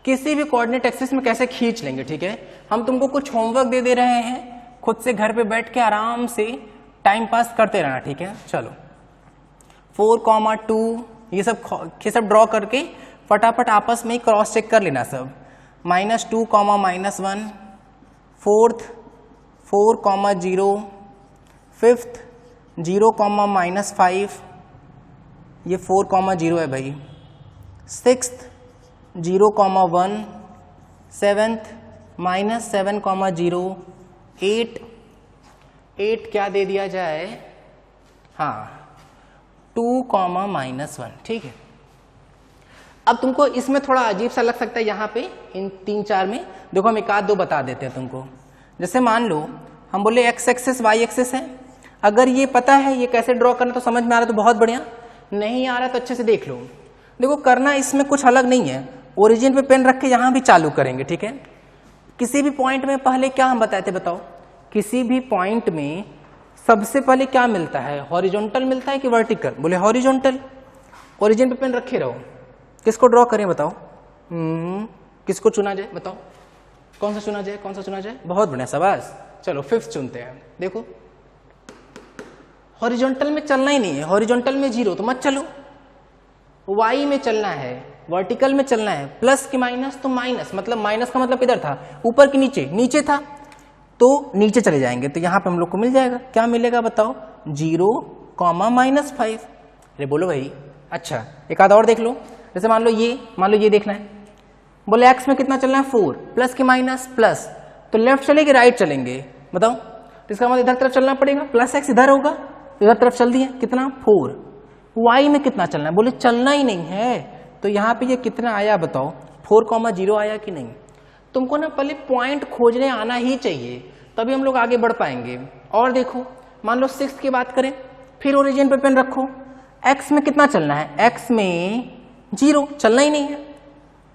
किसी भी कोऑर्डिनेट एक्सिस में कैसे खींच लेंगे, ठीक है? हम तुमको कुछ होमवर्क दे रहे हैं, खुद से घर पे बैठ के आराम से टाइम पास करते रहना, ठीक है? चलो 4,2 ये सब ड्रॉ करके फटाफट आपस में क्रॉस चेक कर लेना सब, -2, -1, फोर्थ 4,0, फिफ्थ 0,-5, ये 4,0 है भाई, सिक्स्थ 0,1, सेवेंथ -7,0, 8 क्या दे दिया जाए, हाँ 2,-1, ठीक है। अब तुमको इसमें थोड़ा अजीब सा लग सकता है यहाँ पे, इन 3-4 में देखो हम एक आध दो बता देते हैं तुमको। जैसे मान लो हम बोले x एक्सिस y एक्सिस है, अगर ये पता है ये कैसे ड्रॉ करना तो समझ में आ रहा है तो बहुत बढ़िया, नहीं आ रहा तो अच्छे से देख लो। देखो करना इसमें कुछ अलग नहीं है, ओरिजिन पे पेन रख के यहाँ भी चालू करेंगे, ठीक है। किसी भी पॉइंट में पहले क्या हम बताए थे, बताओ, किसी भी पॉइंट में सबसे पहले क्या मिलता है, हॉरिजॉन्टल मिलता है कि वर्टिकल, बोले हॉरिजॉन्टल। ओरिजिन पे पेन रखे रहो, किसको ड्रॉ करें बताओ, किसको चुना जाए बताओ, कौन सा चुना जाए, कौन सा चुना जाए, बहुत बढ़िया शाबाश। चलो फिफ्थ चुनते हैं। देखो हॉरिजॉन्टल में चलना ही नहीं है, हॉरिजॉन्टल में 0 तो मत चलो, वाई में चलना है, वर्टिकल में चलना है, प्लस की माइनस तो माइनस, मतलब माइनस का मतलब इधर था, ऊपर की नीचे, नीचे था तो नीचे चले जाएंगे, तो यहां पे हम लोग को मिल जाएगा, क्या मिलेगा बताओ, 0,-5। अरे बोलो भाई, अच्छा एक आधा और देख लो। जैसे मान लो ये देखना है, बोले एक्स में कितना चलना है 4, प्लस की माइनस प्लस, तो लेफ्ट चलेंगे राइट चलेंगे बताओ, तो इसका मतलब इधर तरफ चलना पड़ेगा, प्लस एक्स इधर होगा तो इधर तरफ चल दिए, कितना 4। वाई में कितना चलना है, बोले चलना ही नहीं है, तो यहाँ पे ये कितना आया बताओ, 4,0 आया कि नहीं। तुमको ना पहले पॉइंट खोजने आना ही चाहिए, तभी हम लोग आगे बढ़ पाएंगे। और देखो मान लो 6 की बात करें, फिर ओरिजिन पे पेन रखो, एक्स में कितना चलना है, एक्स में 0 चलना ही नहीं है,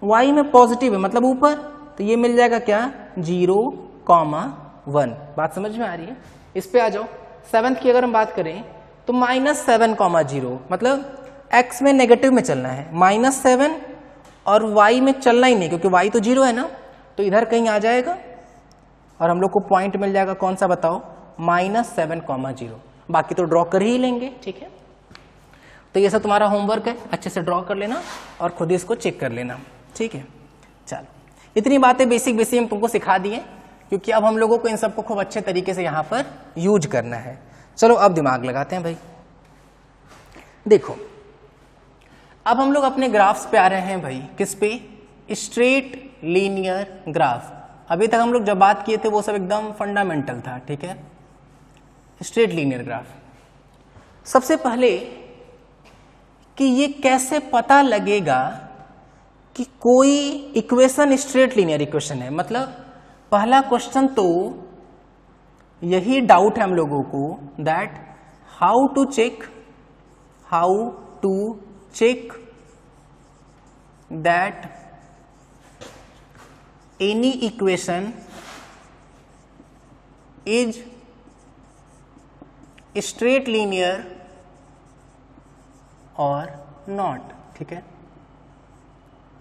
वाई में पॉजिटिव है मतलब ऊपर, तो ये मिल जाएगा क्या 0,1। बात समझ में आ रही है। इस पे आ जाओ, 7th की अगर हम बात करें तो -7,0, मतलब x में नेगेटिव में चलना है, -7, और y में चलना ही नहीं क्योंकि y तो 0 है ना, तो इधर कहीं आ जाएगा और हम लोग को पॉइंट मिल जाएगा, कौन सा बताओ, -7,0। बाकी तो ड्रॉ कर ही लेंगे, ठीक है। तो ये सब तुम्हारा होमवर्क है, अच्छे से ड्रॉ कर लेना और खुद ही इसको चेक कर लेना, ठीक है। चलो इतनी बातें बेसिक हम तुमको सिखा दिए, क्योंकि अब हम लोगों को इन सबको खूब अच्छे तरीके से यहाँ पर यूज करना है। चलो अब दिमाग लगाते हैं भाई। देखो अब हम लोग अपने ग्राफ्स पे आ रहे हैं भाई, किस पे, स्ट्रेट लीनियर ग्राफ। अभी तक हम लोग जब बात किए थे वो सब एकदम फंडामेंटल था, ठीक है। स्ट्रेट लीनियर ग्राफ, सबसे पहले कि ये कैसे पता लगेगा कि कोई इक्वेशन स्ट्रेट लीनियर इक्वेशन है, मतलब पहला क्वेश्चन तो यही डाउट है हम लोगों को, that how to check that any equation is straight linear और नॉट, ठीक है।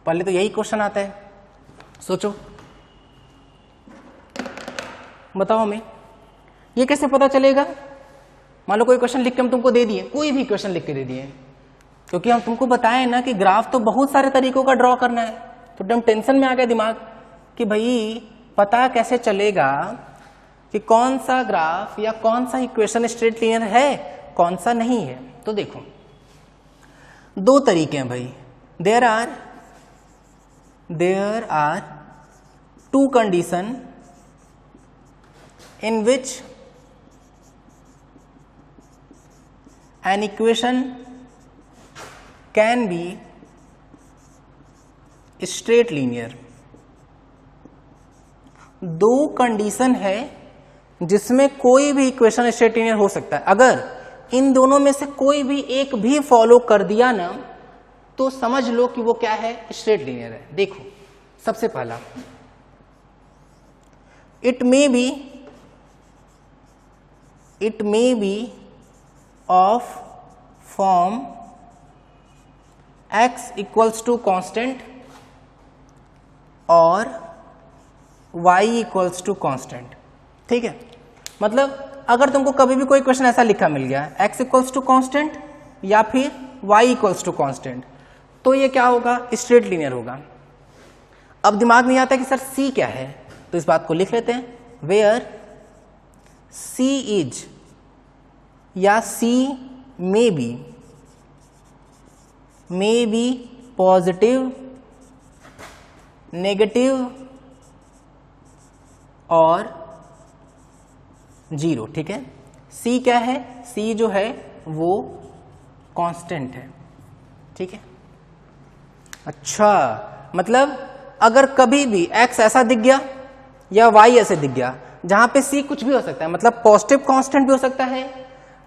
पहले तो यही क्वेश्चन आता है, सोचो बताओ हमें ये कैसे पता चलेगा। मान लो कोई क्वेश्चन लिख के हम तुमको दे दिए, कोई भी क्वेश्चन लिख के दे दिए, क्योंकि हम तुमको बताएं ना कि ग्राफ तो बहुत सारे तरीकों का ड्रॉ करना है, तो एकदम टेंशन में आ गया दिमाग कि भाई पता कैसे चलेगा कि कौन सा ग्राफ या कौन सा इक्वेशन स्ट्रेट लीनियर है, कौन सा नहीं है। तो देखो दो तरीके हैं भाई, there are two condition in which an equation can be straight linear। दो कंडीशन है जिसमें कोई भी इक्वेशन स्ट्रेट लीनियर हो सकता है। अगर इन दोनों में से कोई भी एक भी फॉलो कर दिया ना, तो समझ लो कि वो क्या है, स्ट्रेट लीनियर है। देखो सबसे पहला, it may be of form x equals to constant और y equals to constant, ठीक है। मतलब अगर तुमको कभी भी कोई क्वेश्चन ऐसा लिखा मिल गया, x equals to constant या फिर y equals to constant, तो ये क्या होगा, स्ट्रेट लीनियर होगा। अब दिमाग में आता है कि सर c क्या है, तो इस बात को लिख लेते हैं, वेयर C इज या C may be positive, negative और जीरो, ठीक है। C क्या है? C जो है वो कांस्टेंट है, ठीक है। अच्छा, मतलब अगर कभी भी x ऐसा दिख गया या y ऐसे दिख गया जहां पे C कुछ भी हो सकता है, मतलब पॉजिटिव कांस्टेंट भी हो सकता है,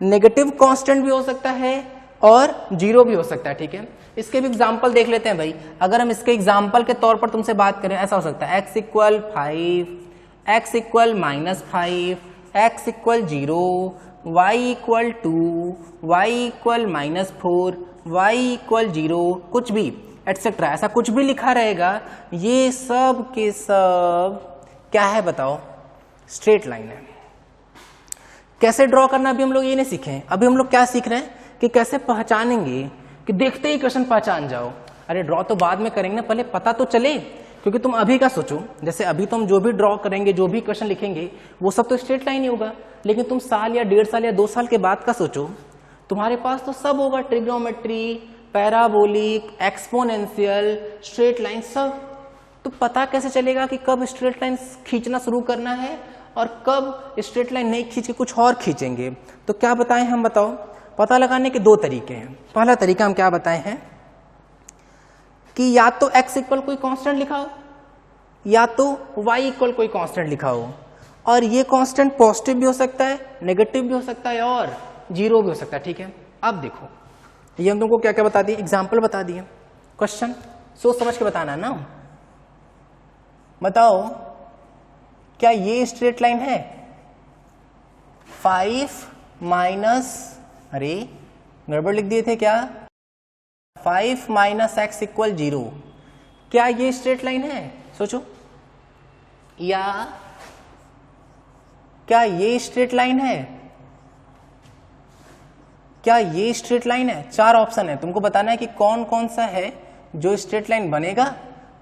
नेगेटिव कांस्टेंट भी हो सकता है और जीरो भी हो सकता है, ठीक है। इसके भी एग्जांपल देख लेते हैं भाई। अगर हम इसके एग्जांपल के तौर पर तुमसे बात करें, ऐसा हो सकता है x equal 5, x equal -5, x equal 0, y equal 2, y equal -4, y equal 0, कुछ भी एटसेट्रा, ऐसा कुछ भी लिखा रहेगा। ये सब के सब क्या है बताओ? स्ट्रेट लाइन है। कैसे ड्रॉ करना अभी हम लोग ये नहीं सीखे। अभी हम लोग क्या सीख रहे हैं कि कैसे पहचानेंगे, कि देखते ही क्वेश्चन पहचान जाओ। अरे ड्रॉ तो बाद में करेंगे ना, पहले पता तो चले। क्योंकि तुम अभी का सोचो, जैसे अभी तुम जो भी ड्रॉ करेंगे, जो भी क्वेश्चन लिखेंगे, वो सब तो स्ट्रेट लाइन ही होगा। लेकिन तुम साल या 1.5 साल या 2 साल के बाद का सोचो, तुम्हारे पास तो सब होगा, trigonometry, parabolic, exponential, straight line, सब। तो पता कैसे चलेगा कि कब स्ट्रेट लाइन खींचना शुरू करना है और कब स्ट्रेट लाइन नहीं खींच के कुछ और खींचेंगे। तो क्या बताएं हम, बताओ? पता लगाने के 2 तरीके हैं। पहला तरीका हम क्या बताए हैं कि या तो x इक्वल कोई कांस्टेंट लिखा हो या तो y इक्वल कोई कांस्टेंट लिखा हो, और ये कांस्टेंट पॉजिटिव भी हो सकता है, नेगेटिव भी हो सकता है और जीरो भी हो सकता है, ठीक है। अब देखो, ये हम तुमको क्या क्या बता दिए, एग्जाम्पल बता दिए। क्वेश्चन सोच समझ के बताना ना। बताओ, क्या ये स्ट्रेट लाइन है? 5 माइनस, अरे गड़बड़ लिख दिए थे क्या? 5 माइनस एक्स इक्वल 0, क्या ये स्ट्रेट लाइन है? सोचो। या क्या ये स्ट्रेट लाइन है? क्या ये स्ट्रेट लाइन है? 4 ऑप्शन है, तुमको बताना है कि कौन कौन सा है जो स्ट्रेट लाइन बनेगा,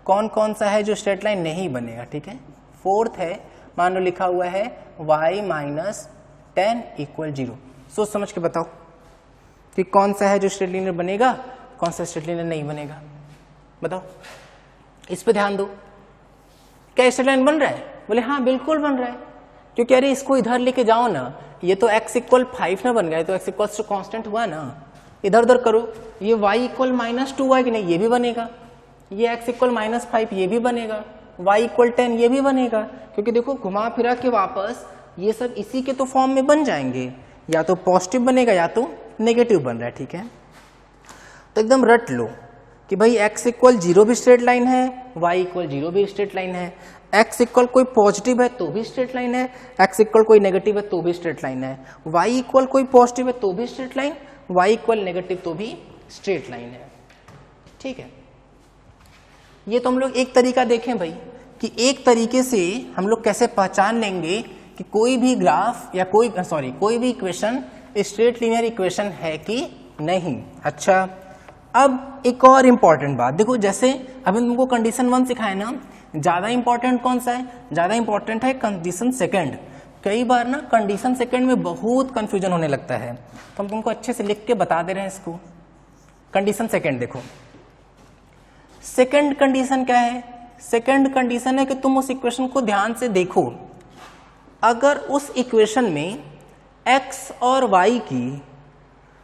कौन कौन सा है जो स्ट्रेट लाइन नहीं बनेगा, ठीक है। 4th है, मान लो लिखा हुआ है y माइनस 10 इक्वल 0। सोच समझ के बताओ कि कौन सा है जो स्ट्रेट लाइन बनेगा, कौन सा स्ट्रेट लाइन नहीं बनेगा। बताओ, इस पे ध्यान दो। क्या स्ट्रेट लाइन बन रहा है? बोले हाँ बिल्कुल बन रहा है, क्योंकि अरे इसको इधर लेके जाओ ना, ये तो x इक्वल 5 ना बन गया, तो x इक्वल टू कॉन्स्टेंट हुआ ना। इधर उधर करो, ये y इक्वल -2 कि नहीं, ये भी बनेगा। ये x इक्वल -5 ये भी बनेगा, y इक्वल 10 ये भी बनेगा। क्योंकि देखो घुमा फिरा के वापस ये सब इसी के तो फॉर्म में बन जाएंगे, या तो पॉजिटिव बनेगा या तो नेगेटिव बन रहा है, ठीक है। तो एकदम रट लो कि भाई x इक्वल 0 भी स्ट्रेट लाइन है, y इक्वल 0 भी स्ट्रेट लाइन है, x इक्वल कोई पॉजिटिव है तो भी स्ट्रेट लाइन है, x इक्वल कोई नेगेटिव है तो भी स्ट्रेट लाइन है, y इक्वल कोई पॉजिटिव है तो भी straight line, y equal negative तो भी स्ट्रेट लाइन है, ठीक है। ये तो हम लोग एक तरीका देखें भाई कि एक तरीके से हम लोग कैसे पहचान लेंगे कि कोई भी ग्राफ या कोई भी इक्वेशन स्ट्रेट लीनियर इक्वेशन है कि नहीं। अच्छा, अब एक और इंपॉर्टेंट बात देखो, जैसे अभी तुमको कंडीशन 1 सिखाया ना, ज्यादा इंपॉर्टेंट कौन सा है? ज्यादा इंपॉर्टेंट है कंडीशन सेकंड। कई बार ना कंडीशन सेकंड में बहुत कंफ्यूजन होने लगता है, तो हम तुमको अच्छे से लिख के बता दे रहे हैं इसको। कंडीशन सेकंड देखो, सेकंड कंडीशन क्या है? सेकंड कंडीशन है कि तुम उस इक्वेशन को ध्यान से देखो, अगर उस इक्वेशन में x और y की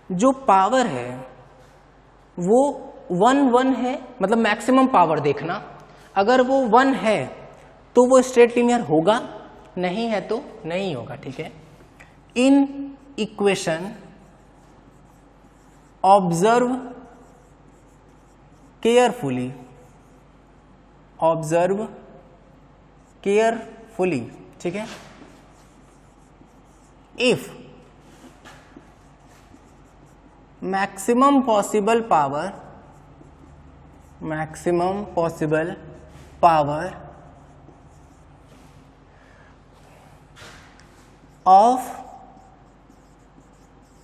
जो पावर है वो 1 है, मतलब मैक्सिमम पावर देखना, अगर वो 1 है तो वो स्ट्रेट लीनियर होगा, नहीं है तो नहीं होगा, ठीक है। इन equation observe carefully, observe carefully, ठीक है। If maximum possible power of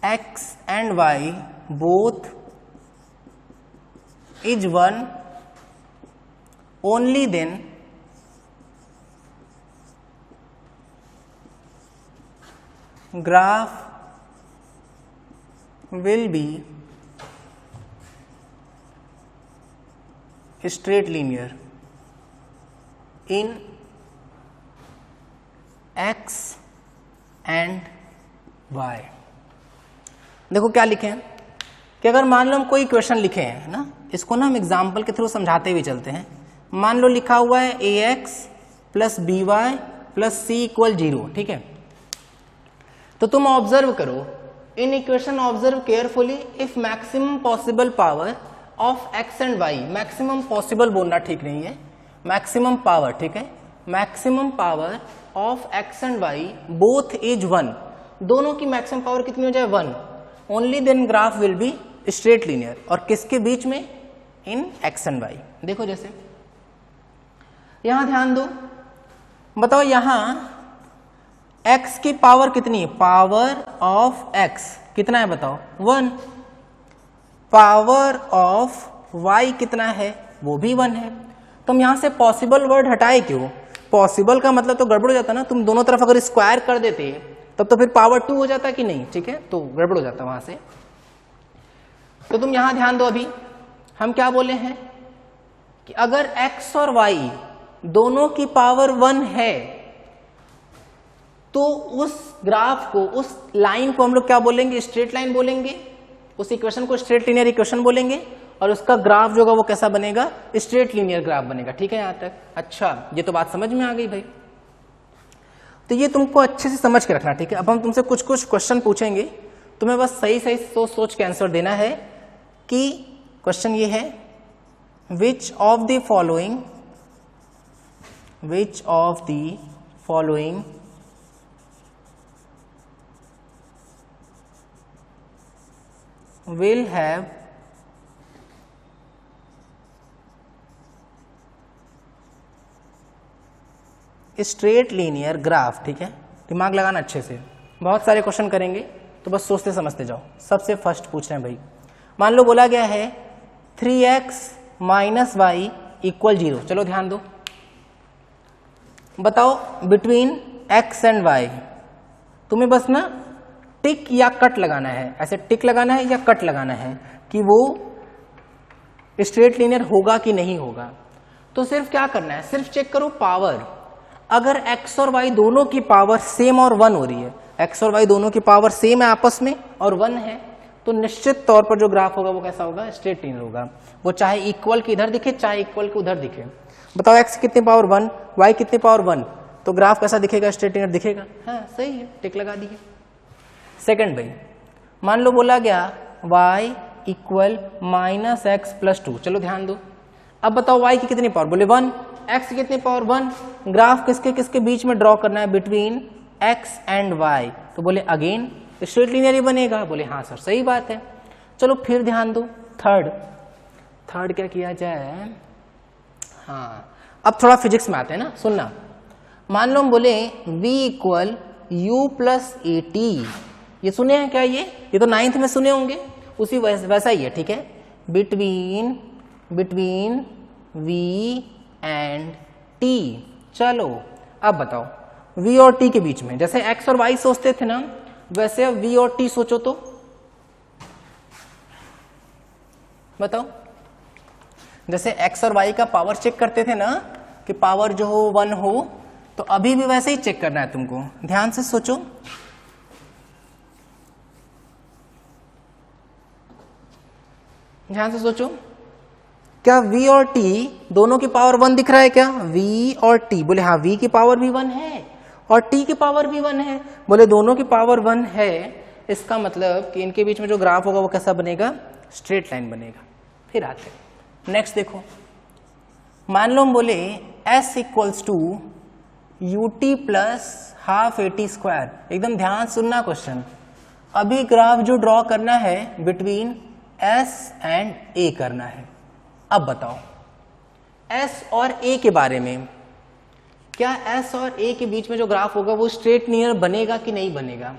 x and y both is 1, only then graph will be straight linear in x and y। देखो क्या लिखे हैं कि अगर मान लो हम कोई इक्वेशन लिखे हैं ना, इसको ना हम एग्जाम्पल के थ्रू समझाते हुए चलते हैं। मान लो लिखा हुआ है ax plus b y plus c equal 0, ठीक है। तो तुम ऑब्जर्व करो in equation, observe carefully, if maximum possible power of x and y, maximum possible बोलना ठीक नहीं है, मैक्सिमम पावर, ठीक है, maximum power of x and y both is 1, दोनों की मैक्सिमम पावर कितनी हो जाए 1, only then graph will be straight linear. और किसके बीच में? In x and Y. देखो जैसे यहां ध्यान दो, बताओ यहां x की पावर कितनी है? पावर ऑफ x कितना है बताओ? 1। पावर ऑफ y कितना है? वो भी 1 है। तुम यहां से पॉसिबल वर्ड हटाए क्यों? पॉसिबल का मतलब तो गड़बड़ हो जाता ना, तुम दोनों तरफ अगर स्क्वायर कर देते तब तो फिर पावर 2 हो जाता कि नहीं, ठीक है, तो गड़बड़ हो जाता वहां से। तो तुम यहां ध्यान दो, अभी हम क्या बोले हैं कि अगर x और y दोनों की पावर 1 है तो उस ग्राफ को, उस लाइन को हम लोग क्या बोलेंगे? स्ट्रेट लाइन बोलेंगे। उस इक्वेशन को स्ट्रेट लीनियर इक्वेशन बोलेंगे और उसका ग्राफ जो होगा वो कैसा बनेगा? स्ट्रेट लीनियर ग्राफ बनेगा, ठीक है यहां तक। अच्छा, ये तो बात समझ में आ गई भाई। तो ये तुमको अच्छे से समझ के रखना, ठीक है। अब हम तुमसे कुछ कुछ क्वेश्चन पूछेंगे, तुम्हें बस सही सही सोच सोच के आंसर देना है। कि क्वेश्चन ये है, which of the following will have straight linear graph, ठीक है। दिमाग लगाना अच्छे से, बहुत सारे क्वेश्चन करेंगे तो बस सोचते समझते जाओ। सबसे फर्स्ट पूछ रहे हैं भाई, मान लो बोला गया है 3x माइनस वाई इक्वल 0। चलो ध्यान दो, बताओ बिटवीन x एंड y तुम्हें बस ना टिक या कट लगाना है। ऐसे टिक लगाना है या कट लगाना है कि वो स्ट्रेट लीनियर होगा कि नहीं होगा। तो सिर्फ क्या करना है, सिर्फ चेक करो पावर। अगर x और y दोनों की पावर सेम और 1 हो रही है, x और y दोनों की पावर सेम है आपस में और 1 है, तो निश्चित तौर पर जो ग्राफ होगा वो कैसा होगा? स्ट्रेट लीनियर होगा। वो चाहे इक्वल के इधर दिखे चाहे इक्वल के उधर दिखे। बताओ x कितनी पावर 1, y कितनी पावर 1, तो ग्राफ कैसा दिखेगा? स्ट्रेट लीनियर दिखेगा। हाँ सही है, टिक लगा दिए। सेकंड भाई, मान लो बोला गया y equal minus x plus 2। चलो ध्यान दो, अब बताओ y की कितनी पावर? बोले 1। x की कितनी पावर? 1। ग्राफ किसके किसके बीच में ड्रॉ करना है? Between x and y। तो बोले अगेन स्ट्रेट लीनियर ही बनेगा। बोले हाँ सर सही बात है। चलो फिर ध्यान दो, थर्ड क्या किया जाए? हाँ, अब थोड़ा फिजिक्स में आते हैं ना, सुनना। मान लो हम बोले v equal u plus A T. ये सुने हैं क्या? ये तो 9th में सुने होंगे, उसी वैसा ही है, ठीक है। Between v and t। चलो अब बताओ v और t के बीच में, जैसे x और y सोचते थे ना, वैसे अब v और t सोचो तो बताओ। जैसे x और y का पावर चेक करते थे ना कि पावर जो हो 1 हो, तो अभी भी वैसे ही चेक करना है तुमको। ध्यान से सोचो, ध्यान से सोचो, क्या v और t दोनों की पावर 1 दिख रहा है क्या? v और t, बोले हाँ v की पावर भी 1 है और t की पावर भी 1 है। बोले दोनों की पावर 1 है, इसका मतलब कि इनके बीच में जो ग्राफ होगा वो कैसा बनेगा? स्ट्रेट लाइन बनेगा। फिर आते हैं नेक्स्ट, देखो मान लो हम बोले s equals to ut plus half a t square. एकदम ध्यान सुनना क्वेश्चन। अभी ग्राफ जो ड्रॉ करना है बिटवीन s एंड a करना है। अब बताओ s और a के बारे में, क्या s और a के बीच में जो ग्राफ होगा वो स्ट्रेट लीनियर बनेगा कि नहीं बनेगा?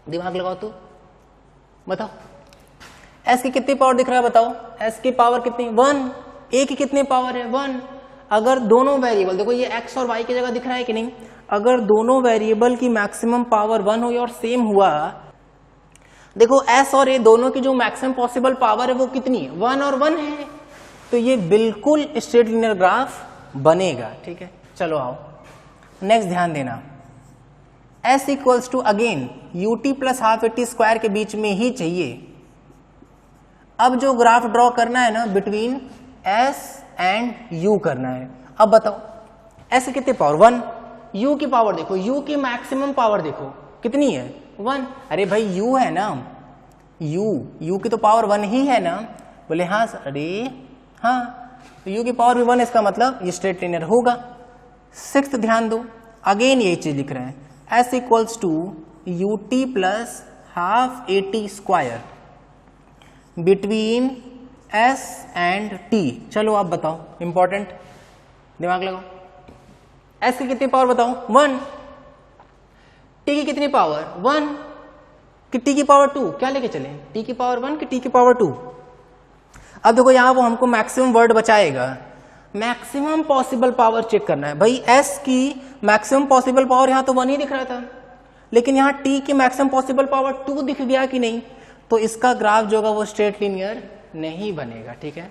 दिमाग लगाओ तो बताओ। s की कितनी पावर दिख रहा है बताओ? s की पावर कितनी? 1। a की कितनी पावर है? 1। अगर दोनों वेरिएबल, देखो ये x और y की जगह दिख रहा है कि नहीं, अगर दोनों वेरिएबल की मैक्सिमम पावर 1 हो और सेम हुआ, देखो s और a दोनों की जो मैक्सिमम पॉसिबल पावर है वो कितनी है, 1 और 1 है, तो ये बिल्कुल स्ट्रेट लीनियर ग्राफ बनेगा। ठीक है, चलो आओ नेक्स्ट ध्यान देना, s equals to again ut plus half a t square के बीच में ही चाहिए। अब जो ग्राफ ड्रॉ करना है ना बिटवीन s एंड u करना है। अब बताओ s कितने पावर 1, u की पावर देखो, u की मैक्सिमम पावर देखो कितनी है 1। अरे भाई u है ना, u की तो पावर 1 ही है ना। बोले हाँ सर, अरे हाँ तो u की पावर भी 1, इसका मतलब ये स्ट्रेट लीनियर होगा। 6th ध्यान दो, अगेन यही चीज लिख रहे हैं, s equals to ut plus half a t square between s and t। चलो आप बताओ, इंपॉर्टेंट दिमाग लगाओ, s की कितनी पावर बताओ 1, t की कितनी पावर 1, कि t की पावर 2, क्या लेके चले, t की पावर 1 कि t की पावर 2। अब देखो यहां वो हमको मैक्सिमम वर्ड बचाएगा, मैक्सिमम पॉसिबल पावर चेक करना है भाई। s की मैक्सिमम पॉसिबल पावर यहां तो 1 ही दिख रहा था, लेकिन यहां t की मैक्सिमम पॉसिबल पावर 2 दिख गया कि नहीं, तो इसका ग्राफ जो होगा वो स्ट्रेट लीनियर नहीं बनेगा। ठीक है,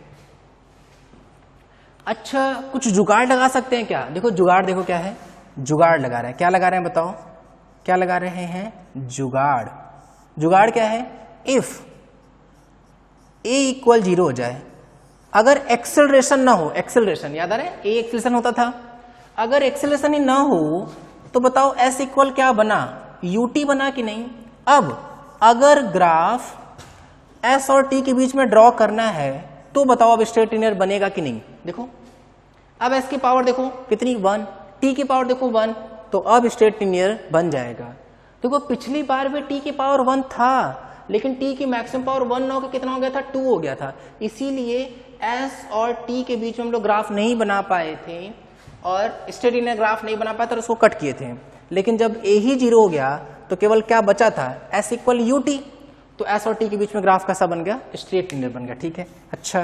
अच्छा कुछ जुगाड़ लगा सकते हैं क्या, देखो जुगाड़ देखो क्या है, जुगाड़ लगा रहे हैं, क्या लगा रहे हैं बताओ, क्या लगा रहे हैं, जुगाड़। जुगाड़ क्या है, इफ a इक्वल 0 हो जाए, अगर एक्सेलरेशन ना हो, एक्सेलरेशन याद आ रहा है, a एक्सेलरेशन होता था, अगर एक्सेलरेशन ही ना हो तो बताओ s इक्वल क्या बना, ut बना कि नहीं। अब अगर ग्राफ s और t के बीच में ड्रॉ करना है तो बताओ अब स्ट्रेट लीनियर बनेगा कि नहीं। देखो अब s की पावर देखो कितनी 1, t की पावर देखो 1, तो अब स्ट्रेट लीनियर बन जाएगा। देखो पिछली बार भी t की पावर 1 था, लेकिन t की मैक्सिमम पावर 1 ना होकर कितना हो गया था, 2 हो गया था, इसीलिए s और t के बीच में हम लोग ग्राफ नहीं बना पाए थे और स्ट्रेट लीनियर ग्राफ नहीं बना पाए तो उसको कट किए थे। लेकिन जब a ही 0 हो गया तो केवल क्या बचा था, s इक्वल ut, तो s और t के बीच में ग्राफ कैसा बन गया, स्ट्रेट लीनियर बन गया। ठीक है, अच्छा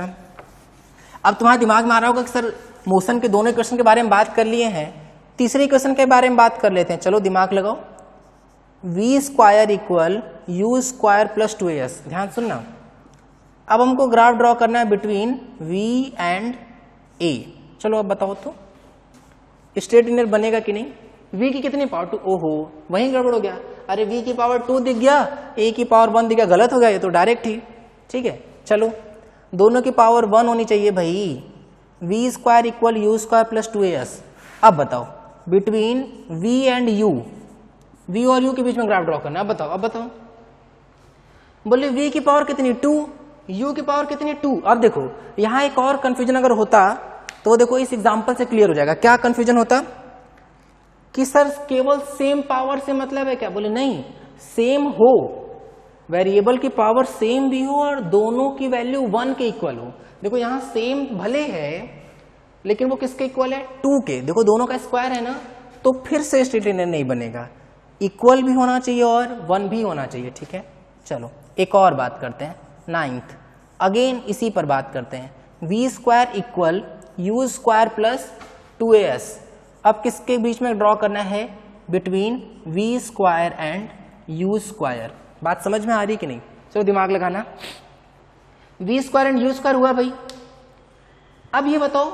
अब तुम्हारे दिमाग में आ रहा होगा कि सर मोशन के दोनों इक्वेशन के बारे में बात कर लिए हैं, तीसरे इक्वेशन के बारे में बात कर लेते हैं। चलो दिमाग लगाओ, v square equal u square plus 2as। ध्यान सुनना, अब हमको ग्राफ ड्रॉ करना है बिटवीन v एंड a। चलो अब बताओ तो स्ट्रेट लीनियर बनेगा कि नहीं। v की कितनी पावर 2, ओहो वहीं गड़बड़ हो गया, अरे v की पावर 2 दिख गया, a की पावर 1 दिख गया, गलत हो गया ये तो डायरेक्ट ही। ठीक है, चलो दोनों की पावर 1 होनी चाहिए भाई, v square equal u square plus 2as। अब बताओ between v and u, v और u के बीच में ग्राफ ड्रॉ करना। अब बताओ, अब बताओ, बोले v की पावर कितनी 2, u की पावर कितनी 2। अब देखो यहां एक और कंफ्यूजन अगर होता तो देखो इस एग्जांपल से क्लियर हो जाएगा। क्या कंफ्यूजन होता कि सर केवल सेम पावर से मतलब है क्या, बोले नहीं, सेम हो, वेरिएबल की पावर सेम भी हो और दोनों की वैल्यू 1 के इक्वल हो। देखो यहां सेम भले है लेकिन वो किसके इक्वल है, 2 के। देखो दोनों का स्क्वायर है ना, तो फिर से स्ट्रेट लीनियर नहीं बनेगा, इक्वल भी होना चाहिए और 1 भी होना चाहिए। ठीक है, चलो एक और बात करते हैं, 9th अगेन इसी पर बात करते हैं, v square equal u square plus 2as। अब किसके बीच में ड्रॉ करना है, between v square and u square. बात समझ में आ रही कि नहीं, चलो दिमाग लगाना, v square and u square हुआ भाई। अब ये बताओ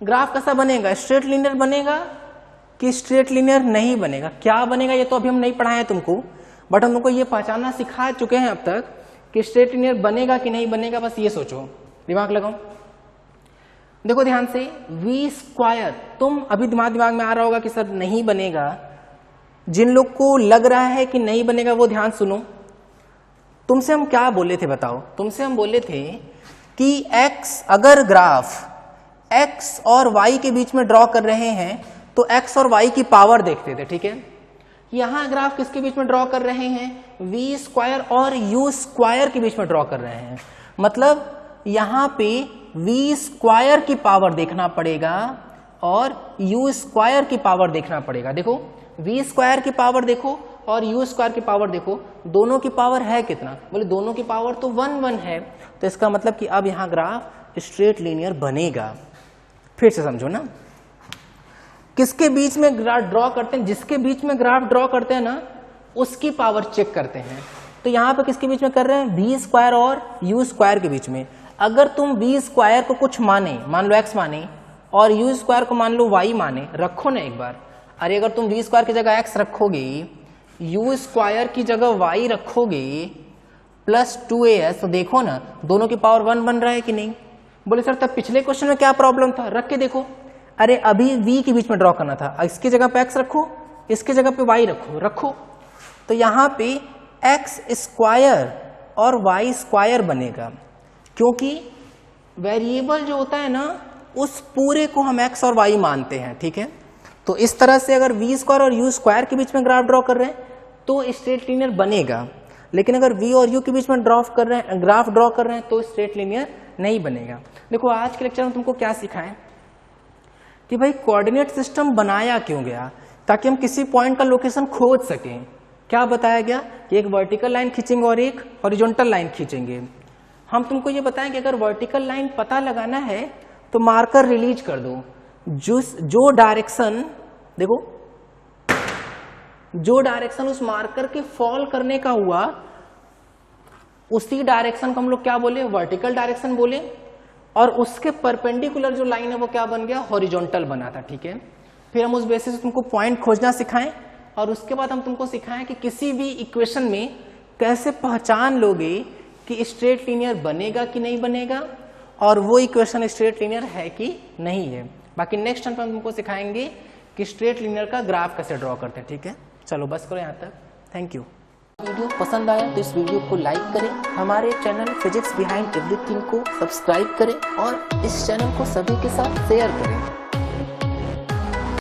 ग्राफ कैसा बनेगा, स्ट्रेट लीनियर बनेगा कि स्ट्रेट लीनियर नहीं बनेगा। क्या बनेगा ये तो अभी हम नहीं पढ़ाए तुमको, बट हम तुमको ये पहचानना सिखा चुके हैं अब तक कि स्ट्रेट लीनियर बनेगा कि नहीं बनेगा, बस ये सोचो, दिमाग लगाओ। देखो ध्यान से, v स्क्वायर, तुम अभी दिमाग में आ रहा होगा कि सर नहीं बनेगा, जिन लोग को लग रहा है कि नहीं बनेगा वो ध्यान सुनो। तुमसे हम क्या बोले थे बताओ, तुमसे हम बोले थे कि x, अगर ग्राफ x और y के बीच में ड्रॉ कर रहे हैं तो x और y की पावर देखते थे। ठीक है, यहां ग्राफ किसके बीच में ड्रॉ कर रहे हैं, v स्क्वायर और u स्क्वायर के बीच में ड्रॉ कर रहे हैं, मतलब यहां पे v स्क्वायर की पावर देखना पड़ेगा और u स्क्वायर की पावर देखना पड़ेगा। देखो v स्क्वायर की पावर देखो और u स्क्वायर की पावर देखो, दोनों की पावर है कितना, बोले दोनों की पावर तो 1 1 है, तो इसका मतलब कि अब यहां ग्राफ स्ट्रेट लीनियर बनेगा। फिर से समझो ना, किसके बीच में ग्राफ ड्रॉ करते हैं, जिसके बीच में ग्राफ ड्रॉ करते हैं ना उसकी पावर चेक करते हैं। तो यहाँ पे किसके बीच में कर रहे हैं, वी स्क्वायर और यू स्क्वायर के बीच में। अगर तुम वी स्क्वायर को कुछ माने, मान लो एक्स माने, और यू स्क्वायर को मान लो वाई माने, रखो ना एक बार। अरे अगर तुम वी स्क्वायर की जगह एक्स रखोगे, यू स्क्वायर की जगह वाई रखोगे प्लस 2as, तो देखो ना दोनों की पावर 1 बन रहा है कि नहीं। बोले सर तब पिछले क्वेश्चन में क्या प्रॉब्लम था, रख के देखो। अरे अभी v के बीच में ड्रॉ करना था, इसकी जगह पे x रखो, इसकी जगह पे y रखो। तो यहाँ पे x स्क्वायर और y स्क्वायर बनेगा, क्योंकि वेरिएबल जो होता है ना उस पूरे को हम x और y मानते हैं, ठीक है। तो इस तरह से अगर v स्क्वायर और u स्क्वायर के बीच में ग्राफ ड्रॉ कर रहे हैं तो स्ट्रेट लीनियर बनेगा, लेकिन अगर v और u के बीच में ग्राफ ड्रॉ कर रहे हैं तो स्ट्रेट लीनियर नहीं बनेगा। देखो आज के लेक्चर में तुमको क्या सिखाएं कि भाई कोऑर्डिनेट सिस्टम बनाया क्यों गया, ताकि हम किसी पॉइंट का लोकेशन खोज सकें। क्या बताया गया कि एक वर्टिकल लाइन खींचेंगे और एक हॉरिजॉन्टल लाइन खींचेंगे। हम तुमको ये बताएं कि अगर वर्टिकल लाइन पता लगाना है तो मार्कर रिलीज कर दो, जो डायरेक्शन देखो, जो डायरेक्शन उस मार्कर के फॉल करने का हुआ उसी डायरेक्शन को हम लोग क्या बोले, वर्टिकल डायरेक्शन बोले, और उसके परपेंडिकुलर जो लाइन है वो क्या बन गया, हॉरिजॉन्टल बना था, ठीक है। फिर हम उस बेसिस से तुमको पॉइंट खोजना सिखाएं, और उसके बाद हम तुमको सिखाएं कि किसी भी इक्वेशन में कैसे पहचान लोगे कि स्ट्रेट लीनियर बनेगा कि नहीं बनेगा, और वो इक्वेशन स्ट्रेट लीनियर है कि नहीं है। बाकी नेक्स्ट टाइम हम तुमको सिखाएंगे कि स्ट्रेट लीनियर का ग्राफ कैसे ड्रॉ करते हैं, ठीक है। चलो बस करो यहाँ तक, थैंक यू। वीडियो पसंद आया तो इस वीडियो को लाइक करें, हमारे चैनल फिजिक्स बिहाइंड एवरीथिंग को सब्सक्राइब करें और इस चैनल को सभी के साथ शेयर करें।